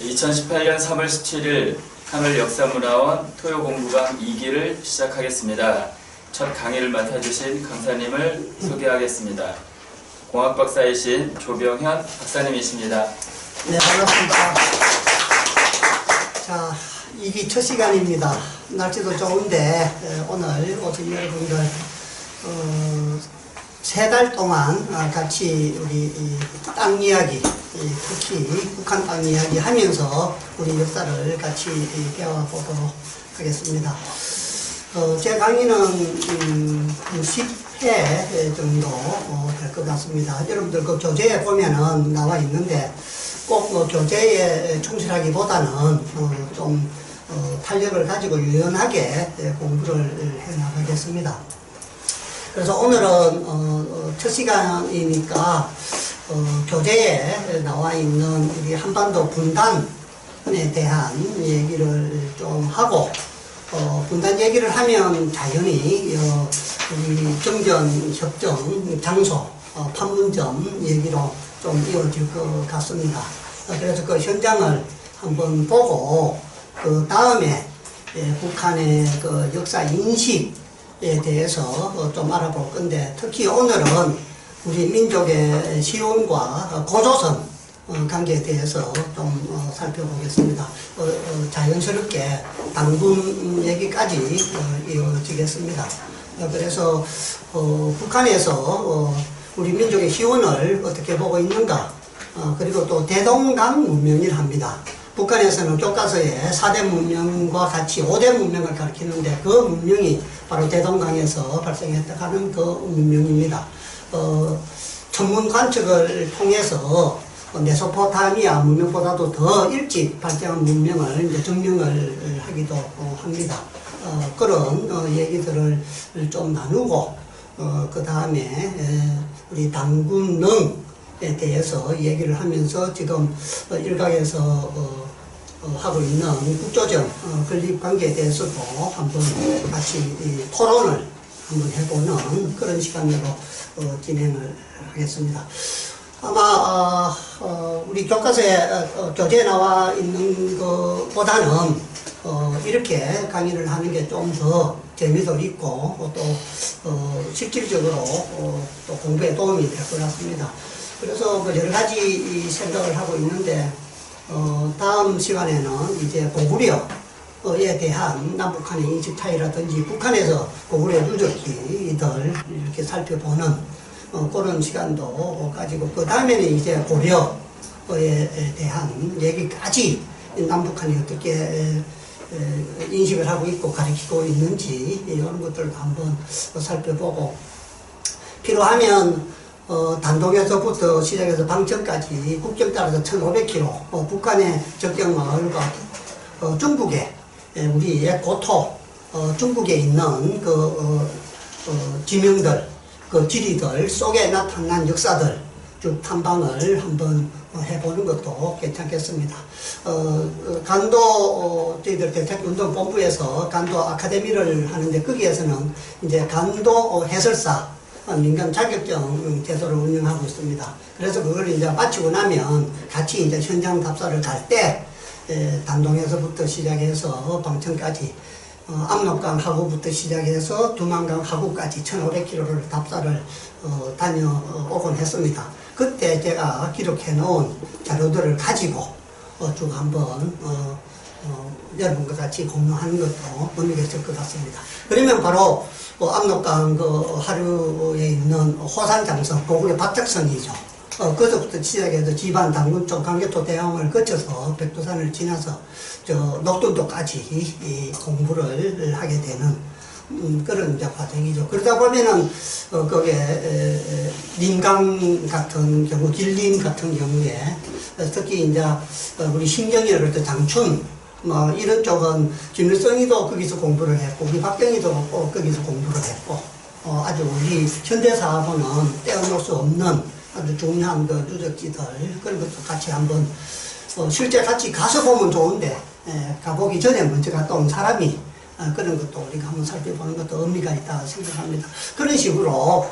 2018년 3월 17일 하늘역사문화원 토요공부강 2기를 시작하겠습니다. 첫 강의를 맡아주신 강사님을 소개하겠습니다. 공학박사이신 조병현 박사님이십니다. 네, 반갑습니다. 자, 2기 첫 시간입니다. 날씨도 좋은데 오늘 오신 여러분들 3달 동안 같이 우리 땅 이야기, 특히 북한 땅 이야기 하면서 우리 역사를 같이 배워보도록 하겠습니다. 제 강의는 한 10회 정도 될 것 같습니다. 여러분들 그 교재에 보면은 나와 있는데 꼭 교재에 충실하기보다는 좀 탄력을 가지고 유연하게 공부를 해 나가겠습니다. 그래서 오늘은 첫 시간이니까 교재에 나와 있는 우리 한반도 분단에 대한 얘기를 좀 하고 분단 얘기를 하면 자연히 우리 정전협정 장소 판문점 얘기로 좀 이어질 것 같습니다. 그래서 그 현장을 한번 보고 그 다음에 북한의 그 역사 인식에 대해서 좀 알아볼 건데, 특히 오늘은 우리 민족의 시온과 고조선 관계에 대해서 좀 살펴보겠습니다. 자연스럽게 당군 얘기까지 이어지겠습니다. 그래서 북한에서 우리 민족의 시온을 어떻게 보고 있는가, 그리고 또 대동강 문명이라 합니다. 북한에서는 교과서에 4대 문명과 같이 5대 문명을 가리키는데 그 문명이 바로 대동강에서 발생했다 하는 그 문명입니다. 천문 관측을 통해서 메소포타미아 문명보다도 더 일찍 발생한 문명을 이제 증명을 하기도 합니다. 그런 얘기들을 좀 나누고 그 다음에 우리 당군능에 대해서 얘기를 하면서 지금 일각에서 하고 있는 국조정 건립관계에 대해서도 한번 같이 토론을 한번 해보는 그런 시간으로 진행을 하겠습니다. 아마 우리 교과서에 교재에 나와 있는 것보다는 이렇게 강의를 하는 게 좀 더 재미도 있고 또 실질적으로 또 공부에 도움이 될 것 같습니다. 그래서 여러 가지 생각을 하고 있는데 다음 시간에는 이제 고구려에 대한 남북한의 인식 차이라든지 북한에서 고구려 누적기들 이렇게 살펴보는 그런 시간도 가지고, 그 다음에는 이제 고려에 대한 얘기까지 남북한이 어떻게 인식을 하고 있고 가르치고 있는지 이런 것들도 한번 살펴보고, 필요하면 단동에서부터 시작해서 방천까지 국경 따라서 1500km 북한의 적경마을과 중국에 우리의 고토 중국에 있는 그 지명들, 그 지리들 속에 나타난 역사들 쭉 탐방을 한번 해보는 것도 괜찮겠습니다. 간도 저희들 대책운동본부에서 간도 아카데미를 하는데 거기에서는 이제 간도 해설사 민간 자격증 제도를 운영하고 있습니다. 그래서 그걸 이제 마치고 나면 같이 이제 현장 답사를 갈 때 단동에서부터 시작해서 방천까지 압록강 하구부터 시작해서 두만강 하구까지 1500km를 답사를 다녀오곤 했습니다. 그때 제가 기록해 놓은 자료들을 가지고 쭉 한번 여러분과 같이 공유하는 것도 의미가 있을 것 같습니다. 그러면 바로 압록강 그 하류에 있는 호산장성, 고구려 박작성이죠. 그것부터 시작해서 지반, 당군 쪽 강개토 대왕을 거쳐서 백두산을 지나서 저 녹돈도까지 공부를 하게 되는 그런 이제 과정이죠. 그러다 보면은 거기에 림강 같은 경우, 길림 같은 경우에 특히 이제 우리 신경이나 장춘 뭐 이런 쪽은 김일성이도 거기서 공부를 했고 우리 박정희도 거기서 공부를 했고 아주 우리 현대사하고는 떼어놓을 수 없는 아주 중요한 그 누적지들, 그런 것도 같이 한번 실제 같이 가서 보면 좋은데 가보기 전에 먼저 갔다 온 사람이 그런 것도 우리가 한번 살펴보는 것도 의미가 있다 생각합니다. 그런 식으로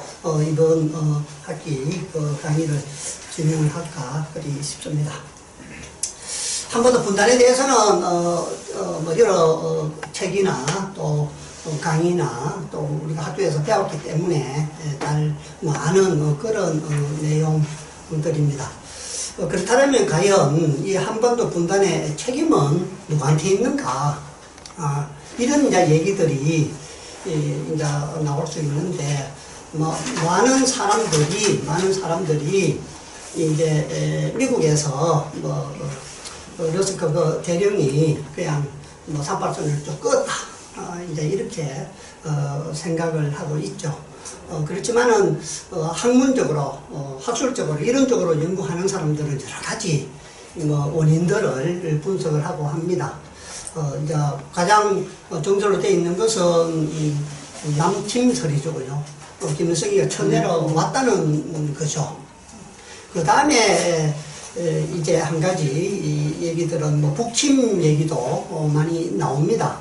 이번 학기 강의를 진행을 할까 그리 싶습니다. 한반도 분단에 대해서는 뭐 여러 책이나 또 강의나 또 우리가 학교에서 배웠기 때문에 잘 아는 그런 내용들입니다. 그렇다면 과연 이 한반도 분단의 책임은 누구한테 있는가? 이런 이제 얘기들이 이제 나올 수 있는데, 많은 사람들이 이제 미국에서 러스크 그 대령이 그냥 산발선을 쭉 껐다, 이제 이렇게 생각을 하고 있죠. 그렇지만은 학문적으로, 학술적으로, 이론적으로 연구하는 사람들은 여러 가지 원인들을 분석을 하고 합니다. 이제 가장 정설로 되어 있는 것은 남침설이죠. 김일성이가 천내로 왔다는 거죠. 그 다음에 이제 한 가지 얘기들은 북침 얘기도 많이 나옵니다.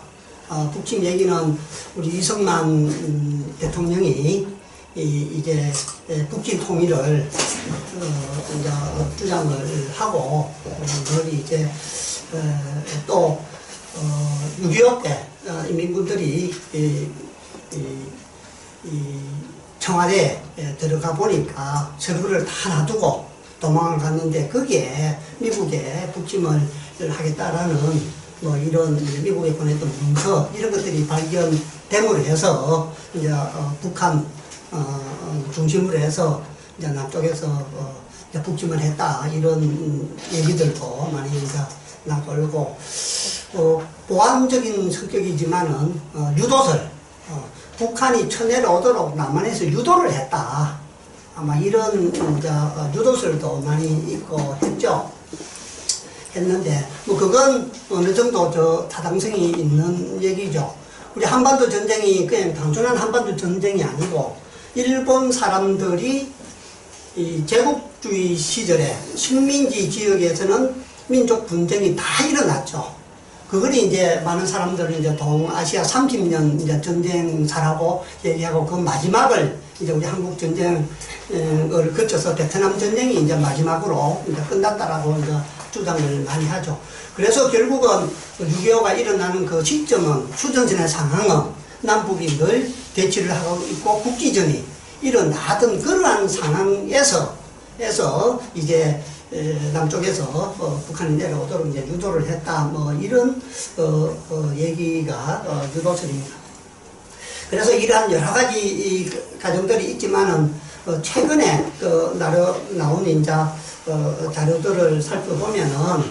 북침 얘기는 우리 이승만 대통령이 이제 북침 통일을 이제 주장을 하고, 그걸 이제 또 6.25 때 인민군들이 청와대에 들어가 보니까 서류를 다 놔두고 도망을 갔는데, 거기에 미국에 북침을 하겠다라는 이런 미국에 보냈던 문서, 이런 것들이 발견됨으로 해서 이제 북한 중심으로 해서 이제 남쪽에서 이제 북침을 했다, 이런 얘기들도 많이 이제 나돌고, 보완적인 성격이지만은 유도설, 북한이 천내로 오도록 남한에서 유도를 했다, 아마 이런 이제 유도설도 많이 있고 했는데, 그건 어느 정도 타당성이 있는 얘기죠. 우리 한반도 전쟁이 그냥 단순한 한반도 전쟁이 아니고, 일본 사람들이 이 제국주의 시절에 식민지 지역에서는 민족 분쟁이 다 일어났죠. 그걸 이제 많은 사람들은 이제 동아시아 30년 이제 전쟁사라고 얘기하고, 그 마지막을 이제 우리 한국 전쟁을 거쳐서 베트남 전쟁이 이제 마지막으로 이제 끝났다라고 이제 주장을 많이 하죠. 그래서 결국은 6.25가 일어나는 그 시점은, 휴전선의 상황은 남북이 늘 대치를 하고 있고 국지전이 일어나던 그러한 상황에서 이제 남쪽에서 북한이 내려오도록 이제 유도를 했다, 이런 얘기가 유도설입니다. 그래서 이러한 여러 가지 가정들이 있지만은 최근에 나온 이제 자료들을 살펴보면은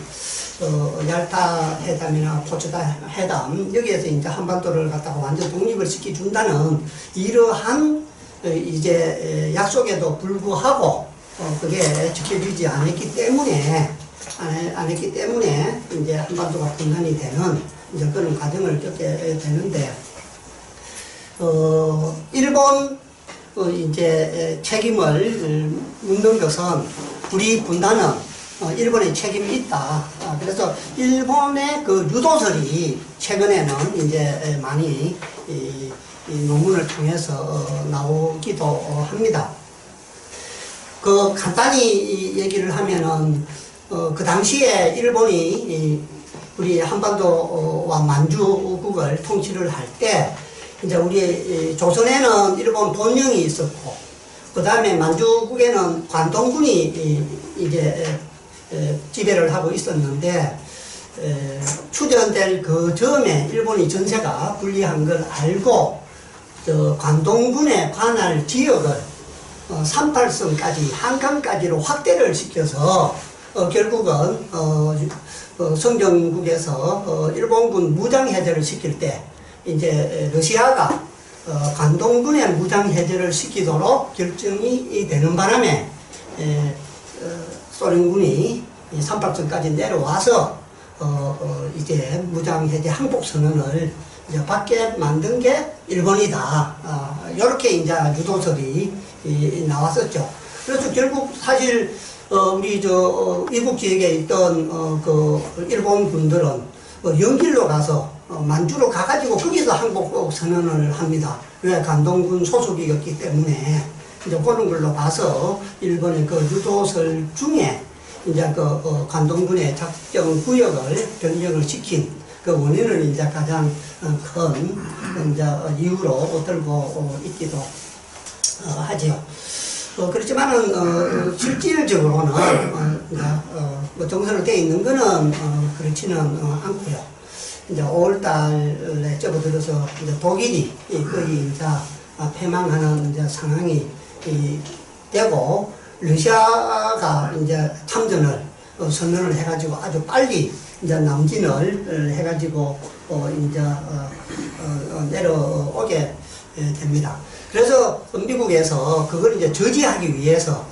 얄타 회담이나 포츠다 회담, 여기에서 이제 한반도를 갖다가 완전 독립을 시켜준다는 이러한 이제 약속에도 불구하고 그게 지켜지지 않았기 때문에 이제 한반도가 분단이 되는 이제 그런 과정을 겪게 되는데, 일본 이제 책임을 묻는 것은, 우리 분단은 일본의 책임이 있다. 그래서 일본의 그 유도설이 최근에는 이제 많이 이 논문을 통해서 나오기도 합니다. 간단히 얘기를 하면은, 그 당시에 일본이 우리 한반도와 만주국을 통치를 할 때, 이제 우리 조선에는 일본 본령이 있었고, 그 다음에 만주국에는 관동군이 이제 지배를 하고 있었는데, 추전될 그 즈음에 일본이 전세가 불리한 걸 알고, 관동군에 관할 지역을 38선까지, 한강까지로 확대를 시켜서 결국은 성정국에서 일본군 무장해제를 시킬 때, 이제 러시아가 관동군의 무장해제를 시키도록 결정이 되는 바람에 소련군이 38선까지 내려와서 이제 무장해제 항복선언을 이제 받게 만든 게 일본이다. 이렇게 이제 유도설이 나왔었죠. 그래서 결국 사실 우리 이북 지역에 있던 그 일본 군들은 연길로 가서 만주로 가가지고 거기서 항복 선언을 합니다. 왜? 관동군 소속이었기 때문에. 이제 그런 걸로 봐서 일본의 그 유도설 중에 이제 관동군의 작전 구역을 변경을 시킨 그 원인을 이제 가장 큰 이제 이유로 들고 있기도 하지요. 그렇지만은 실질적으로는 뭐 정서로 되어 있는 거는 그렇지는 않고요. 이제 5월달에 접어들어서 이제 독일이 거의 이제 패망하는 이제 상황이 되고 러시아가 이제 참전을 선언을 해가지고 아주 빨리 이제 남진을 해가지고 이제 내려오게 됩니다. 그래서 미국에서 그걸 이제 저지하기 위해서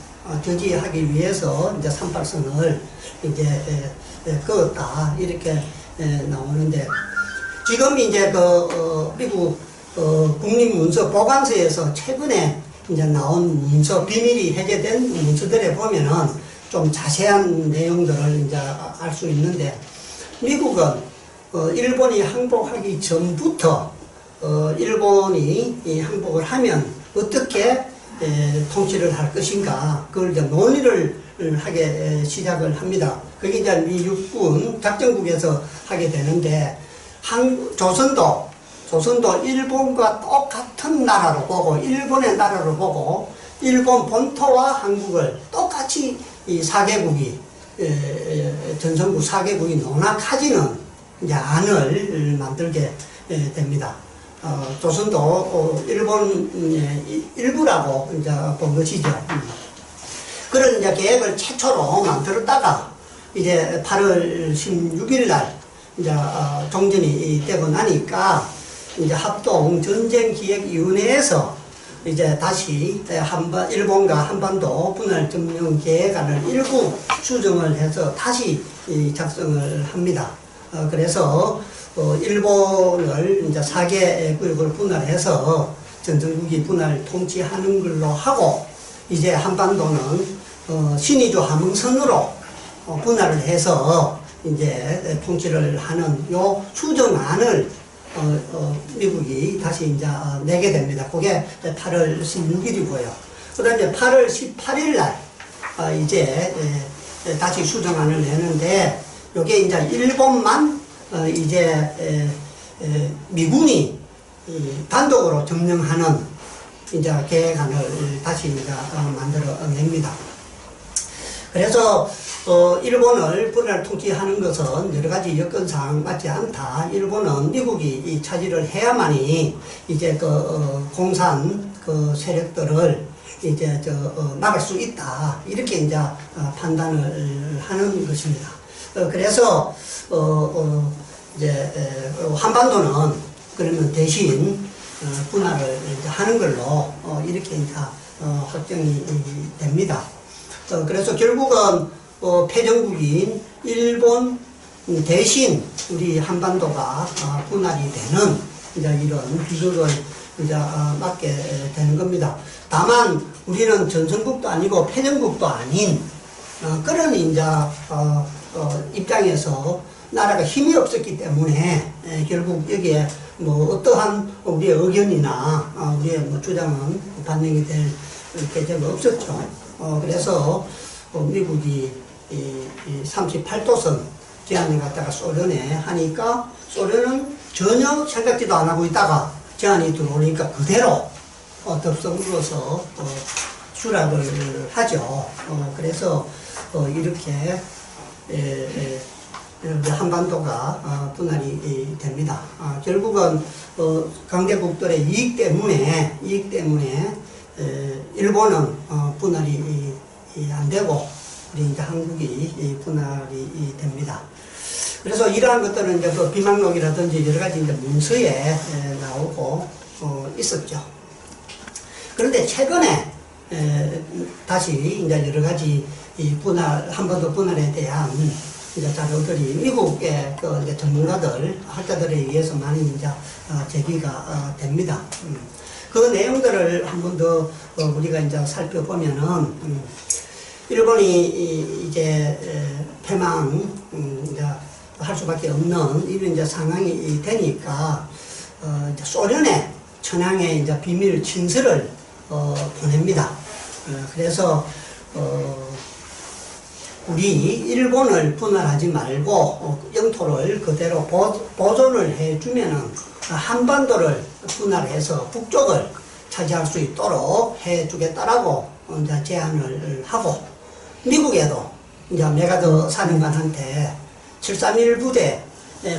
이제 38선을 이제 그었다 이렇게 나오는데 지금 이제 미국 국립문서 보관소에서 최근에 이제 나온 문서 비밀이 해제된 문서들에 보면은 좀 자세한 내용들을 이제 알 수 있는데 미국은 일본이 항복하기 전부터 일본이 항복을 하면 어떻게 통치를 할 것인가 그걸 이제 논의를 하게 시작을 합니다. 그게 이제 미 육군 작전국에서 하게 되는데 조선도 일본과 똑같은 나라로 보고 일본의 나라로 보고 일본 본토와 한국을 똑같이 이 4개국이 전성국 4개국이 논학하지는 이제 안을 만들게 됩니다. 조선도 일본의 일부라고 이제 본 것이죠. 그런 이제 계획을 최초로 만들었다가 이제 8월 16일 날 이제 종전이 되고 나니까 이제 합동 전쟁기획위원회에서 이제 다시 일본과 한반도 분할 점령 계획안을 일부 수정을 해서 다시 작성을 합니다. 그래서 일본을 이제 4개 구역으로 분할해서 전성국이 분할 통치하는 걸로 하고 이제 한반도는 신의주 함흥선으로 분할을 해서 이제 통치를 하는 요 수정안을 미국이 다시 이제 내게 됩니다. 그게 8월 16일이고요. 그 다음에 8월 18일 날 이제 다시 수정안을 내는데 요게 이제 일본만 이제 미군이 단독으로 점령하는 이제 계획안을 다시 이제 만들어냅니다. 그래서 일본을 분할 통치하는 것은 여러 가지 여건상 맞지 않다. 일본은 미국이 차지를 해야만이 이제 공산 세력들을 이제 막을 수 있다. 이렇게 이제 판단을 하는 것입니다. 그래서 이제 한반도는 그러면 대신 분할을 이제 하는 걸로 이렇게 이제 확정이 됩니다. 그래서 결국은 패전국인 일본 대신 우리 한반도가 분할이 되는 이제 이런 비극을 이제 맞게 되는 겁니다. 다만 우리는 전성국도 아니고 패전국도 아닌 그런 이제 입장에서 나라가 힘이 없었기 때문에 결국 여기에 뭐 어떠한 우리의 의견이나 우리의 뭐 주장은 반영이 될 계제가 없었죠. 그래서 미국이 이 38도선 제안을 갖다가 소련에 하니까 소련은 전혀 생각지도 안 하고 있다가 제안이 들어오니까 그대로 덥석물어서 수락을 하죠. 그래서 이렇게 한반도가 분할이 됩니다. 결국은 강대국들의 이익 때문에 일본은 분할이 안 되고 우리 이제 한국이 분할이 됩니다. 그래서 이러한 것들은 이제 비망록이라든지 여러 가지 이제 문서에 나오고 있었죠. 그런데 최근에 다시 이제 여러 가지 이 한반도 분할에 대한 이제 자료들이 미국의 이제 전문가들, 학자들에 의해서 많이 이제 제기가 됩니다. 그 내용들을 한 번 더 우리가 이제 살펴보면은 일본이 이제 패망 이제 할 수밖에 없는 이런 이제 상황이 되니까 이제 소련에 천황의 이제 비밀 친서를 보냅니다. 그래서 우리 일본을 분할하지 말고 영토를 그대로 보존을 해주면은 한반도를 분할해서 북쪽을 차지할 수 있도록 해주겠다라고 이제 제안을 하고, 미국에도 이제 메가더 사령관한테 731 부대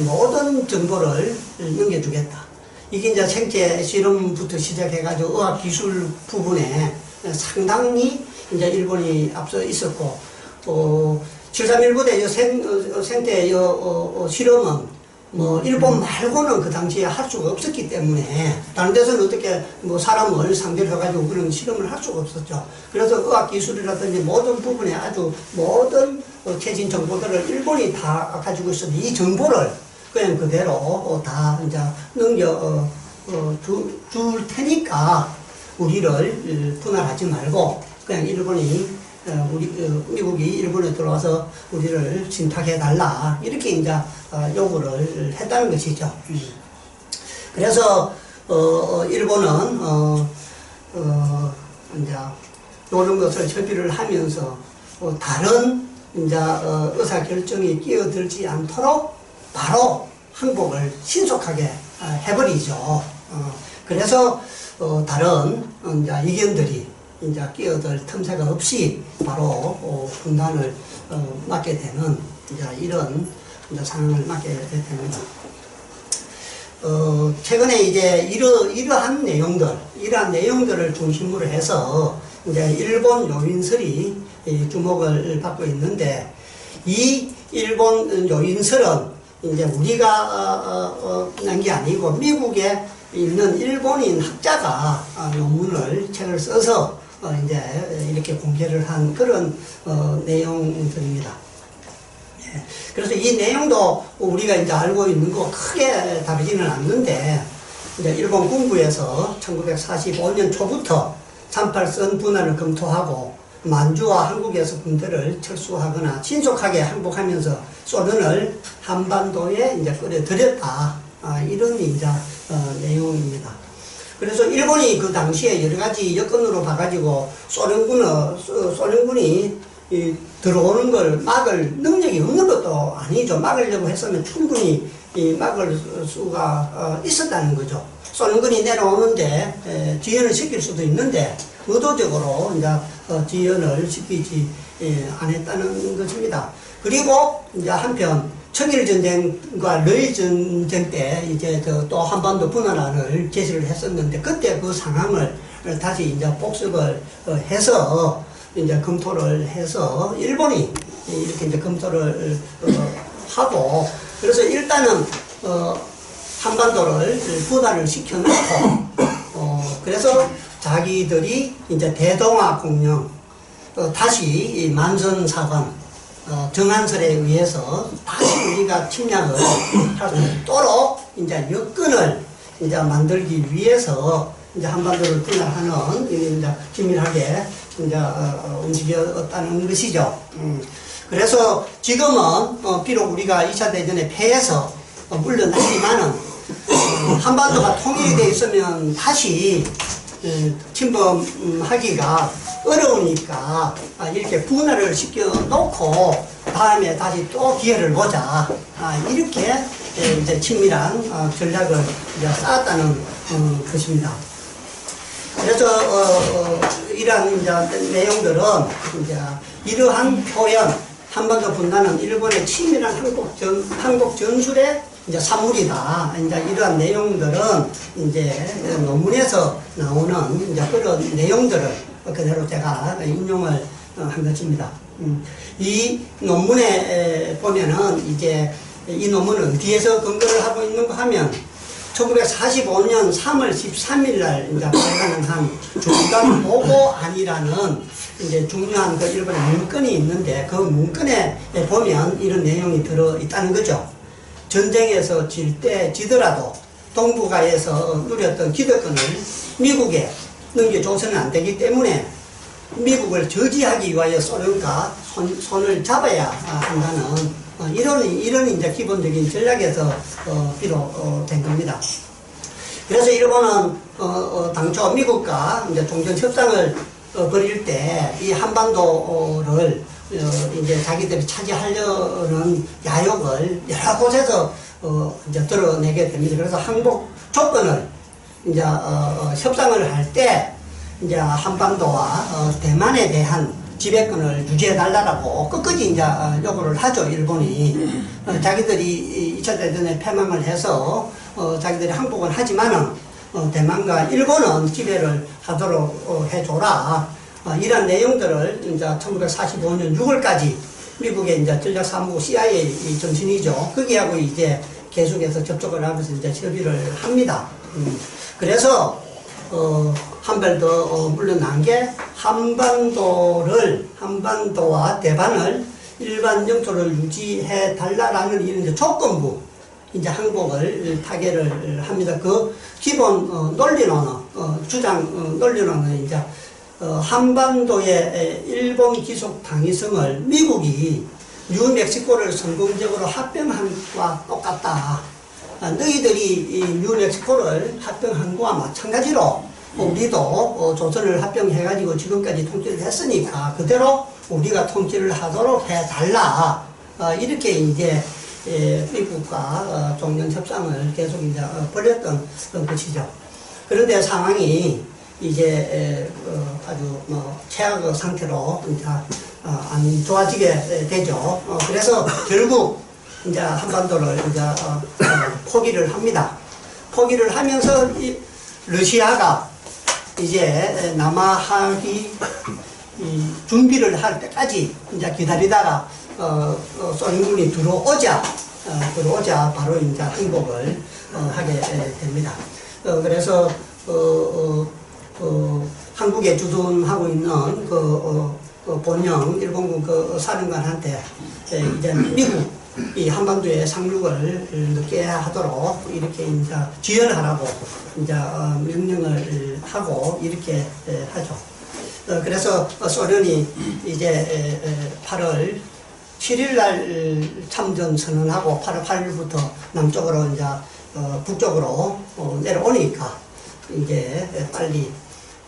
모든 정보를 넘겨주겠다. 이게 이제 생체 실험부터 시작해가지고 의학 기술 부분에 상당히 이제 일본이 앞서 있었고, 731 부대 생태 실험은 뭐 일본 말고는 그 당시에 할 수가 없었기 때문에, 다른 데서는 어떻게 뭐 사람을 상대로 해가지고 그런 실험을 할 수가 없었죠. 그래서 의학 기술이라든지 모든 부분에 아주 모든 최신 정보들을 일본이 다 가지고 있었는데, 이 정보를 그냥 그대로 다 이제 줄 테니까 우리를 분할하지 말고 그냥 일본이 미국이 일본에 들어와서 우리를 침탈해달라, 이렇게 이제 요구를 했다는 것이죠. 그래서 일본은 이제 이런 것을 협의를 하면서 다른 이제 의사 결정이 끼어들지 않도록 바로 항복을 신속하게 해버리죠. 그래서 다른 이제 의견들이 이제 끼어들 틈새가 없이 바로 분단을 맞게 되는 이제 이런 이제 상황을 맞게 됩니다. 최근에 이제 이러한 내용들을 중심으로 해서 이제 일본 요인설이 주목을 받고 있는데, 이 일본 요인설은 이제 우리가 낸 게 아니고 미국에 있는 일본인 학자가 책을 써서 이제 이렇게 공개를 한 그런 내용들입니다. 예. 그래서 이 내용도 우리가 이제 알고 있는 거 크게 다르지는 않는데, 이제 일본 군부에서 1945년 초부터 38선 분할을 검토하고 만주와 한국에서 군대를 철수하거나 신속하게 항복하면서 소련을 한반도에 이제 끌어들였다. 이런 이제 내용입니다. 그래서 일본이 그 당시에 여러 가지 여건으로 봐가지고 소련군이 들어오는 걸 막을 능력이 없는 것도 아니죠. 막으려고 했으면 충분히 막을 수가 있었다는 거죠. 소련군이 내려오는데 지연을 시킬 수도 있는데 의도적으로 이제 지연을 시키지 않았다는 것입니다. 그리고 이제 한편 청일전쟁과 러일전쟁 때 이제 또 한반도 분할안을 제시를 했었는데, 그때 그 상황을 다시 이제 복습을 해서 이제 검토를 해서 일본이 이렇게 이제 검토를 하고, 그래서 일단은 한반도를 분할을 시켜놓고 그래서 자기들이 이제 대동아 공영 다시 만선사관 정한설에 의해서 다시 우리가 침략을 할 수 있도록 이제 여건을 이제 만들기 위해서 이제 한반도를 분할하는 이제 긴밀하게 이제 움직였다는 것이죠. 그래서 지금은 비록 우리가 2차 대전에 패해서 물러났지만은 한반도가 통일이 되어 있으면 다시 침범하기가 어려우니까 이렇게 분할을 시켜놓고 다음에 다시 또 기회를 보자, 이렇게 이제 친밀한 전략을 이제 쌓았다는 것입니다. 그래서 이러한 이제 내용들은 이제 이러한 표현, 한반도 분단은 일본의 치밀한 항복 전술의 이제 산물이다. 이제 이러한 내용들은 이제 논문에서 나오는 이제 그런 내용들을 그대로 제가 인용을 한 것입니다. 이 논문에 보면은 이제 이 논문은 어디에서 근거를 하고 있는가 하면 1945년 3월 13일 날 이제 발간을 한 중간 보고안이라는 이제 중요한 그 일본의 문건이 있는데, 그 문건에 보면 이런 내용이 들어 있다는 거죠. 전쟁에서 지더라도 동북아에서 누렸던 기득권을 미국에 넘겨줘서는 안 되기 때문에 미국을 저지하기 위하여 소련과 손을 잡아야 한다는 이런 이제 기본적인 전략에서 비롯된 겁니다. 그래서 일본은 당초 미국과 이제 종전 협상을 벌일 때 이 한반도를 이제 자기들이 차지하려는 야욕을 여러 곳에서 이제 드러내게 됩니다. 그래서 항복 조건을 이제 협상을 할 때 이제 한반도와 대만에 대한 지배권을 유지해 달라고 끝까지 이제 요구를 하죠. 일본이 자기들이 2차 대전에 패망을 해서 자기들이 항복을 하지만은 대만과 일본은 지배를 하도록 해줘라. 이런 내용들을 이제 1945년 6월까지 미국의 이제 전략사무부 CIA 정신이죠. 거기하고 이제 계속해서 접촉을 하면서 이제 협의를 합니다. 그래서 한 발 더 물러난 게 한반도와 대만을 일반 영토를 유지해 달라라는 이런 이제 조건부 이제 항복을 타결을 합니다. 그 기본 논리로는 주장 논리로는 이제 한반도의 일본 기속 당위성을 미국이 뉴멕시코를 성공적으로 합병한 것과 똑같다. 너희들이 이 뉴멕시코를 합병한 것과 마찬가지로 우리도 조선을 합병해가지고 지금까지 통치를 했으니까 그대로 우리가 통치를 하도록 해달라. 이렇게 이제 미국과 종전협상을 계속 이제 벌였던 것이죠. 그런데 상황이 이제 아주 최악 상태로 이제 안 좋아지게 되죠. 그래서 결국 이제 한반도를 이제 포기를 합니다. 포기를 하면서 러시아가 이제 남하하기 준비를 할 때까지 이제 기다리다가 소련군이 들어오자 바로 이제 항복을 하게 됩니다. 그래서 한국에 주둔하고 있는 본영 일본군 사령관한테 이제 미국 이 한반도에 상륙을 늦게 하도록 이렇게 이제 지연하라고 이제 명령을 하고 이렇게 하죠. 그래서 소련이 이제 8월 7일 날 참전 선언하고 8월 8일부터 남쪽으로 이제 북쪽으로 내려오니까 이제 빨리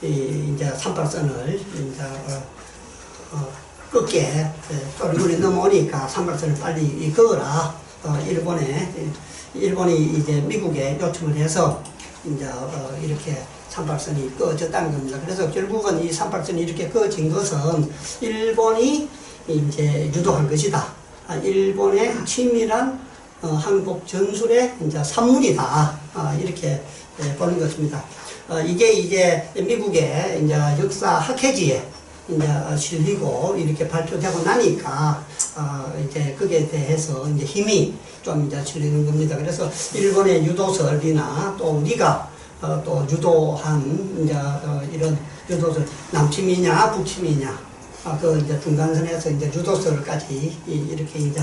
이제 38선을 이제 끝게 소련군이 넘어오니까 38선을 빨리 그어라. 일본이 이제 미국에 요청을 해서 이제 이렇게 38선이 그어졌다는 겁니다. 그래서 결국은 이 38선이 이렇게 그어진 것은 일본이 이제 유도한 것이다. 일본의 치밀한 항복 전술의 이제 산물이다. 이렇게 보는 것입니다. 이게 이제 미국의 이제 역사 학회지에 이제 실리고 이렇게 발표되고 나니까 이제 거기에 대해서 이제 힘이 좀 이제 실리는 겁니다. 그래서 일본의 유도설이나 또 우리가 또 유도한 이제 이런 유도설 남침이냐 북침이냐 그 이제 중간선에서 이제 유도설까지 이렇게 이제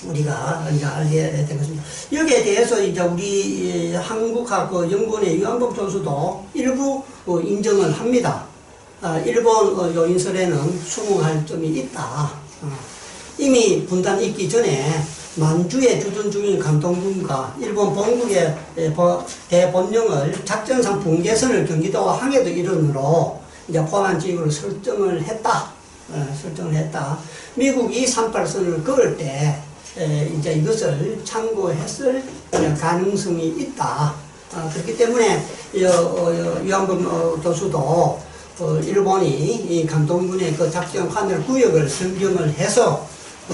우리가 이제 알게 된 것입니다. 여기에 대해서 이제 우리 한국학 연구원의 유한복 교수도 일부 인정을 합니다. 일본 요인설에는 수긍할 점이 있다. 이미 분단이 있기 전에 만주에 주둔 중인 강동군과 일본 본국의 대본령을 작전상 분계선을 경기도와 항해도 일원으로 이제 포함한 지역으로 설정을 했다. 미국이 38선을 그을 때 이제 이것을 참고했을 가능성이 있다. 그렇기 때문에 유한범 교수도 일본이 이 강동군의 그 작전관을 구역을 변경을 해서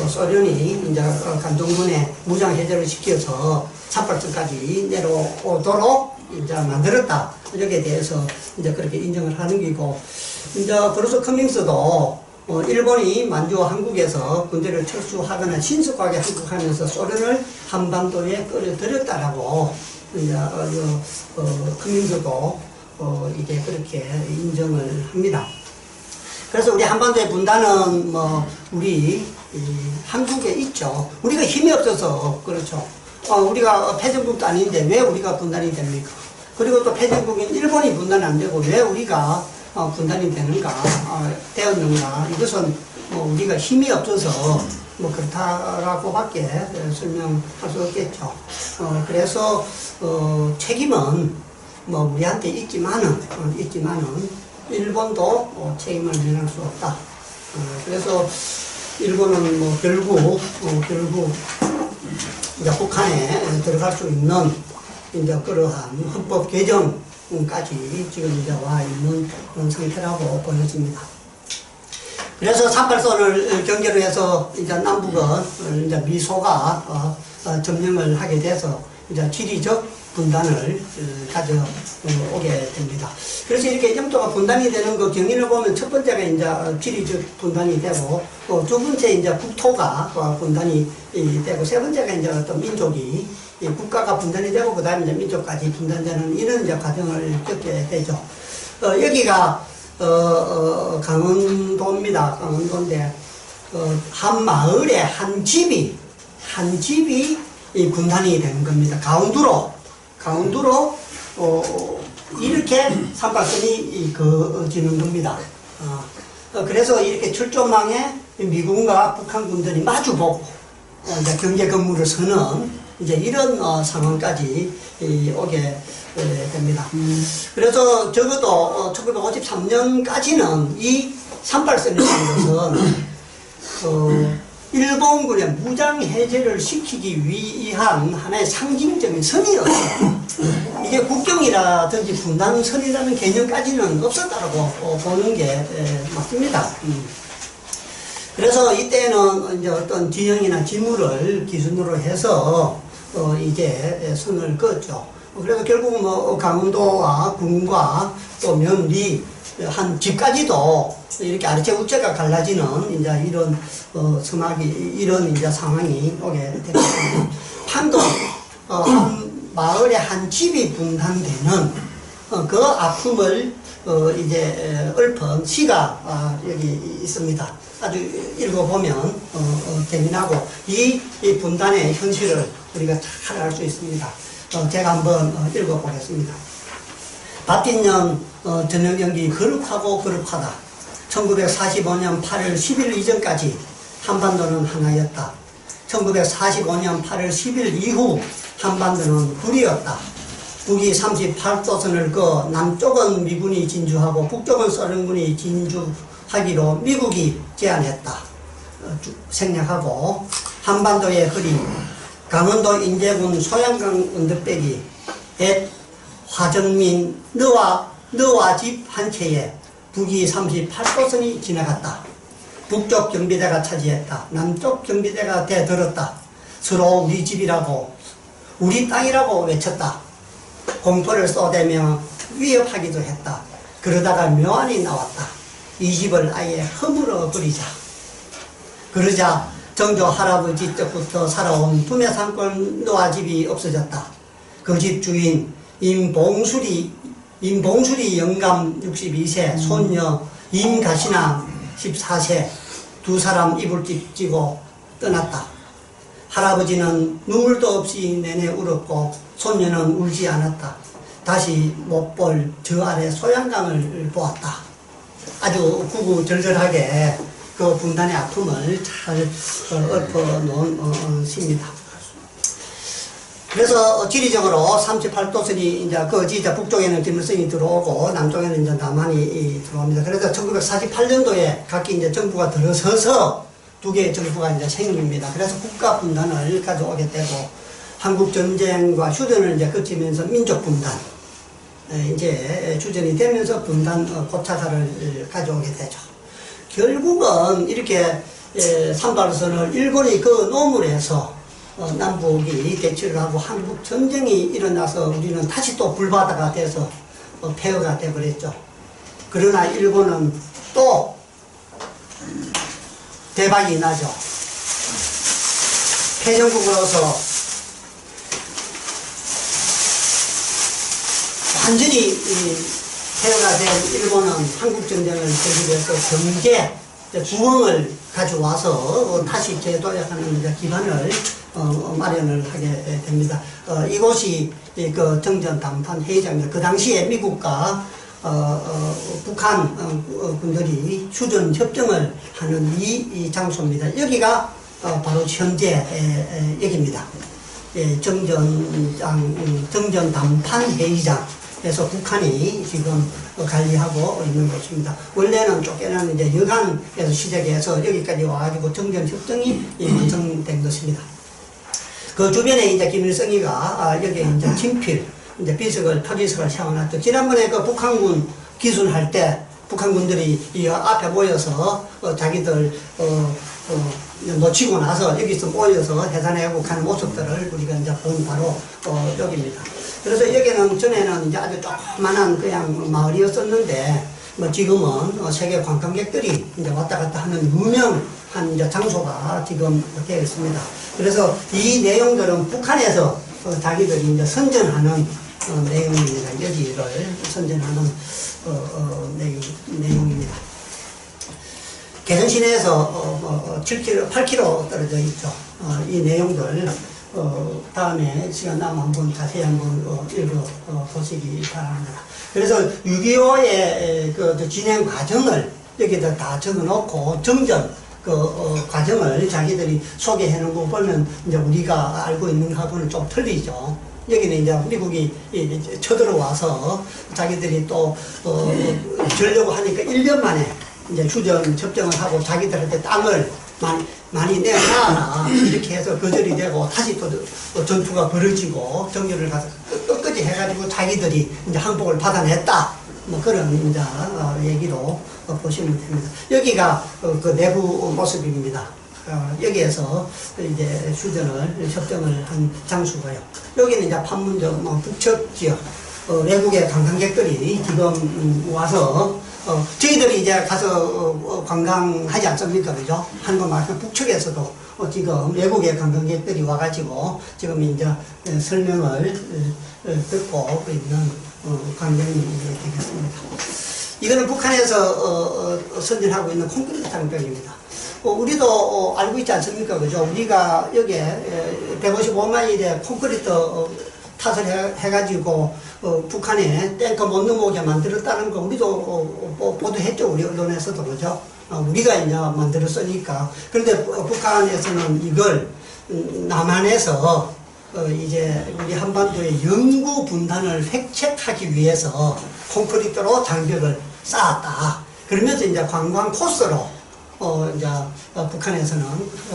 소련이 이제 강동군의 무장 해제를 시켜서 38선까지 내려오도록 이제 만들었다. 여기에 대해서 이제 그렇게 인정을 하는 게고, 이제 브루스 커밍스도 일본이 만주와 한국에서 군대를 철수하거나 신속하게 항복하면서 소련을 한반도에 끌어들였다라고 이제 커밍스도 이제 그렇게 인정을 합니다. 그래서 우리 한반도의 분단은 우리 한국에 있죠. 우리가 힘이 없어서 그렇죠. 우리가 패전국도 아닌데 왜 우리가 분단이 됩니까? 그리고 또 패전국인 일본이 분단이 안 되고 왜 우리가 분단이 되었는가? 이것은 우리가 힘이 없어서 그렇다라고밖에 설명할 수 없겠죠. 그래서 책임은 우리한테 있지만은 일본도 책임을 면할 수 없다. 그래서 일본은 뭐 결국 이제 북한에 들어갈 수 있는 이제 그러한 헌법 개정까지 지금 이제 와 있는 그런 상태라고 보여집니다. 그래서 38선을 경계로 해서 이제 남북은 이제 미소가 점령을 하게 돼서 이제 지리적 분단을 가져오게 됩니다. 그래서 이렇게 영토가 분단이 되는 그 경위를 보면 첫 번째가 이제 지리적 분단이 되고 두 번째 이제 국토가 분단이 되고 세 번째가 이제 어떤 민족이 국가가 분단이 되고 그 다음에 이제 민족까지 분단되는 이런 이제 과정을 겪게 되죠. 여기가 강원도입니다. 강원도인데 한 마을에 한 집이 이 분단이 되는 겁니다. 가운데로 이렇게 삼각선이 그어지는 겁니다. 그래서 이렇게 철조망에 미군과 북한 군들이 마주보고 이제 경계 근무를 서는 이제 이런 상황까지 오게 됩니다. 그래서 적어도 1953년까지는 이 38선이라는 것은 일본군의 무장 해제를 시키기 위한 하나의 상징적인 선이었어요. 이게 국경이라든지 분단선이라는 개념까지는 없었다고 보는 게 맞습니다. 그래서 이때는 이제 어떤 지형이나 지물을 기준으로 해서 이제 선을 그었죠. 그래서 결국 뭐 강원도와 군과 또 면리 한 집까지도 이렇게 아래체 우체가 갈라지는 이제 이런 성악이 이런 이제 상황이 오게 되겠습니다. 판도 한 마을에 한 집이 분단되는 그 아픔을 이제 읊은 시가 여기 있습니다. 아주 읽어보면 재미나고 이 분단의 현실을 우리가 잘 알 수 있습니다. 제가 한번 읽어보겠습니다. 밭뒷년 저녁 연기 거룩하고 거룩하다. 1945년 8월 10일 이전까지 한반도는 하나였다. 1945년 8월 10일 이후 한반도는 둘이었다. 북이 38도선을 그어 남쪽은 미군이 진주하고 북쪽은 소련군이 진주하기로 미국이 제안했다. 생략하고 한반도의 거리 강원도 인제군 소양강 언덕배기 엣 화전민 너와 집 한 채에 북이 38도선이 지나갔다. 북쪽 경비대가 차지했다. 남쪽 경비대가 대들었다. 서로 우리 집이라고 우리 땅이라고 외쳤다. 공포를 쏘대며 위협하기도 했다. 그러다가 묘안이 나왔다. 이 집을 아예 허물어 버리자. 그러자 정조 할아버지 때부터 살아온 두메산골 노아집이 없어졌다. 그 집 주인 임봉수리 영감 62세, 손녀 임가시나 14세 두 사람 이불집 지고 떠났다. 할아버지는 눈물도 없이 내내 울었고 손녀는 울지 않았다. 다시 못 볼 저 아래 소양강을 보았다. 아주 구구절절하게 그 분단의 아픔을 잘 읊어놓은 시입니다. 그래서 지리적으로 38도선이 이제 이제 북쪽에는 김일성이 들어오고 남쪽에는 이제 남한이 들어옵니다. 그래서 1948년도에 각기 이제 정부가 들어서서 두 개의 정부가 이제 생깁니다. 그래서 국가 분단을 가져오게 되고 한국 전쟁과 휴전을 이제 거치면서 민족 분단 이제 주전이 되면서 분단 고차사를 가져오게 되죠. 결국은 이렇게 38선을 일본이 그 노물에서 남북이 대치를 하고 한국 전쟁이 일어나서 우리는 다시 또 불바다가 돼서 폐허가 되어버렸죠. 그러나 일본은 또 대박이 나죠. 패전국으로서 완전히 폐허가 된 일본은 한국 전쟁을 계기해서 경제 부흥을 가져와서 다시 재도약하는 기반을 마련을 하게 됩니다. 이곳이 그 정전 담판 회의장입니다. 그 당시에 미국과 북한 군들이 휴전 협정을 하는 이 장소입니다. 여기가 바로 현재 여기입니다. 정전 담판 회의장 해서 북한이 지금 관리하고 있는 곳입니다. 원래는 쫓겨나는 이제 여간에서 시작해서 여기까지 와가지고 정전협정이 완성된 것입니다. 그 주변에 이제 김일성이가 여기에 이제 친필, 이제 비석을, 표지석을 세워놨죠. 지난번에 그 북한군 기순할 때 북한군들이 이 앞에 모여서 자기들 놓치고 나서 여기서 모여서 해산해 회복하는 모습들을 우리가 이제 본 바로 여기입니다. 그래서 여기는 전에는 이제 아주 조그만한 그냥 마을이었었는데 뭐 지금은 세계 관광객들이 이제 왔다 갔다 하는 유명한 이제 장소가 지금 되어 있습니다. 그래서 이 내용들은 북한에서 자기들이 이제 선전하는 내용입니다. 여기를 선전하는 내용입니다. 개성 시내에서 7km, 8km 떨어져 있죠. 이 내용들 다음에 시간 나면 한번 자세히 한번 읽어 보시기 바랍니다. 그래서 6.25의 그 진행 과정을 여기다 다 적어놓고 정전 과정을 자기들이 소개해 놓은 거 보면 이제 우리가 알고 있는 거하고는 좀 틀리죠. 여기는 이제 미국이 쳐들어와서 자기들이 또 주려고 하니까 1년 만에 이제 휴전 협정을 하고 자기들한테 땅을 많이 내놔라 이렇게 해서 거절이 되고 다시 또 전투가 벌어지고 정렬을 가서 끝까지 해가지고 자기들이 이제 항복을 받아냈다 뭐 그런 이제 얘기로 보시면 됩니다. 여기가 그 내부 모습입니다. 여기에서 이제 휴전을 협정을 한 장소고요. 여기는 이제 판문점 북측 지역 외국의 관광객들이 지금 와서 저희들이 이제 가서 관광하지 않습니까? 그죠? 한국 말씀 북측에서도 지금 외국의 관광객들이 와가지고 지금 이제 설명을 듣고 있는 광경이 되겠습니다. 이거는 북한에서 선전하고 있는 콘크리트 장벽입니다. 우리도 알고 있지 않습니까? 그죠? 우리가 여기에 155마일에 콘크리트 탓을 해가지고 북한에 탱커 못 넘어오게 만들었다는 거 우리도 보도했죠. 우리 언론에서도. 그죠? 우리가 이제 만들었으니까. 그런데 북한에서는 이걸 남한에서 이제 우리 한반도의 영구 분단을 획책하기 위해서 콘크리트로 장벽을 쌓았다. 그러면서 이제 관광 코스로 이제 북한에서는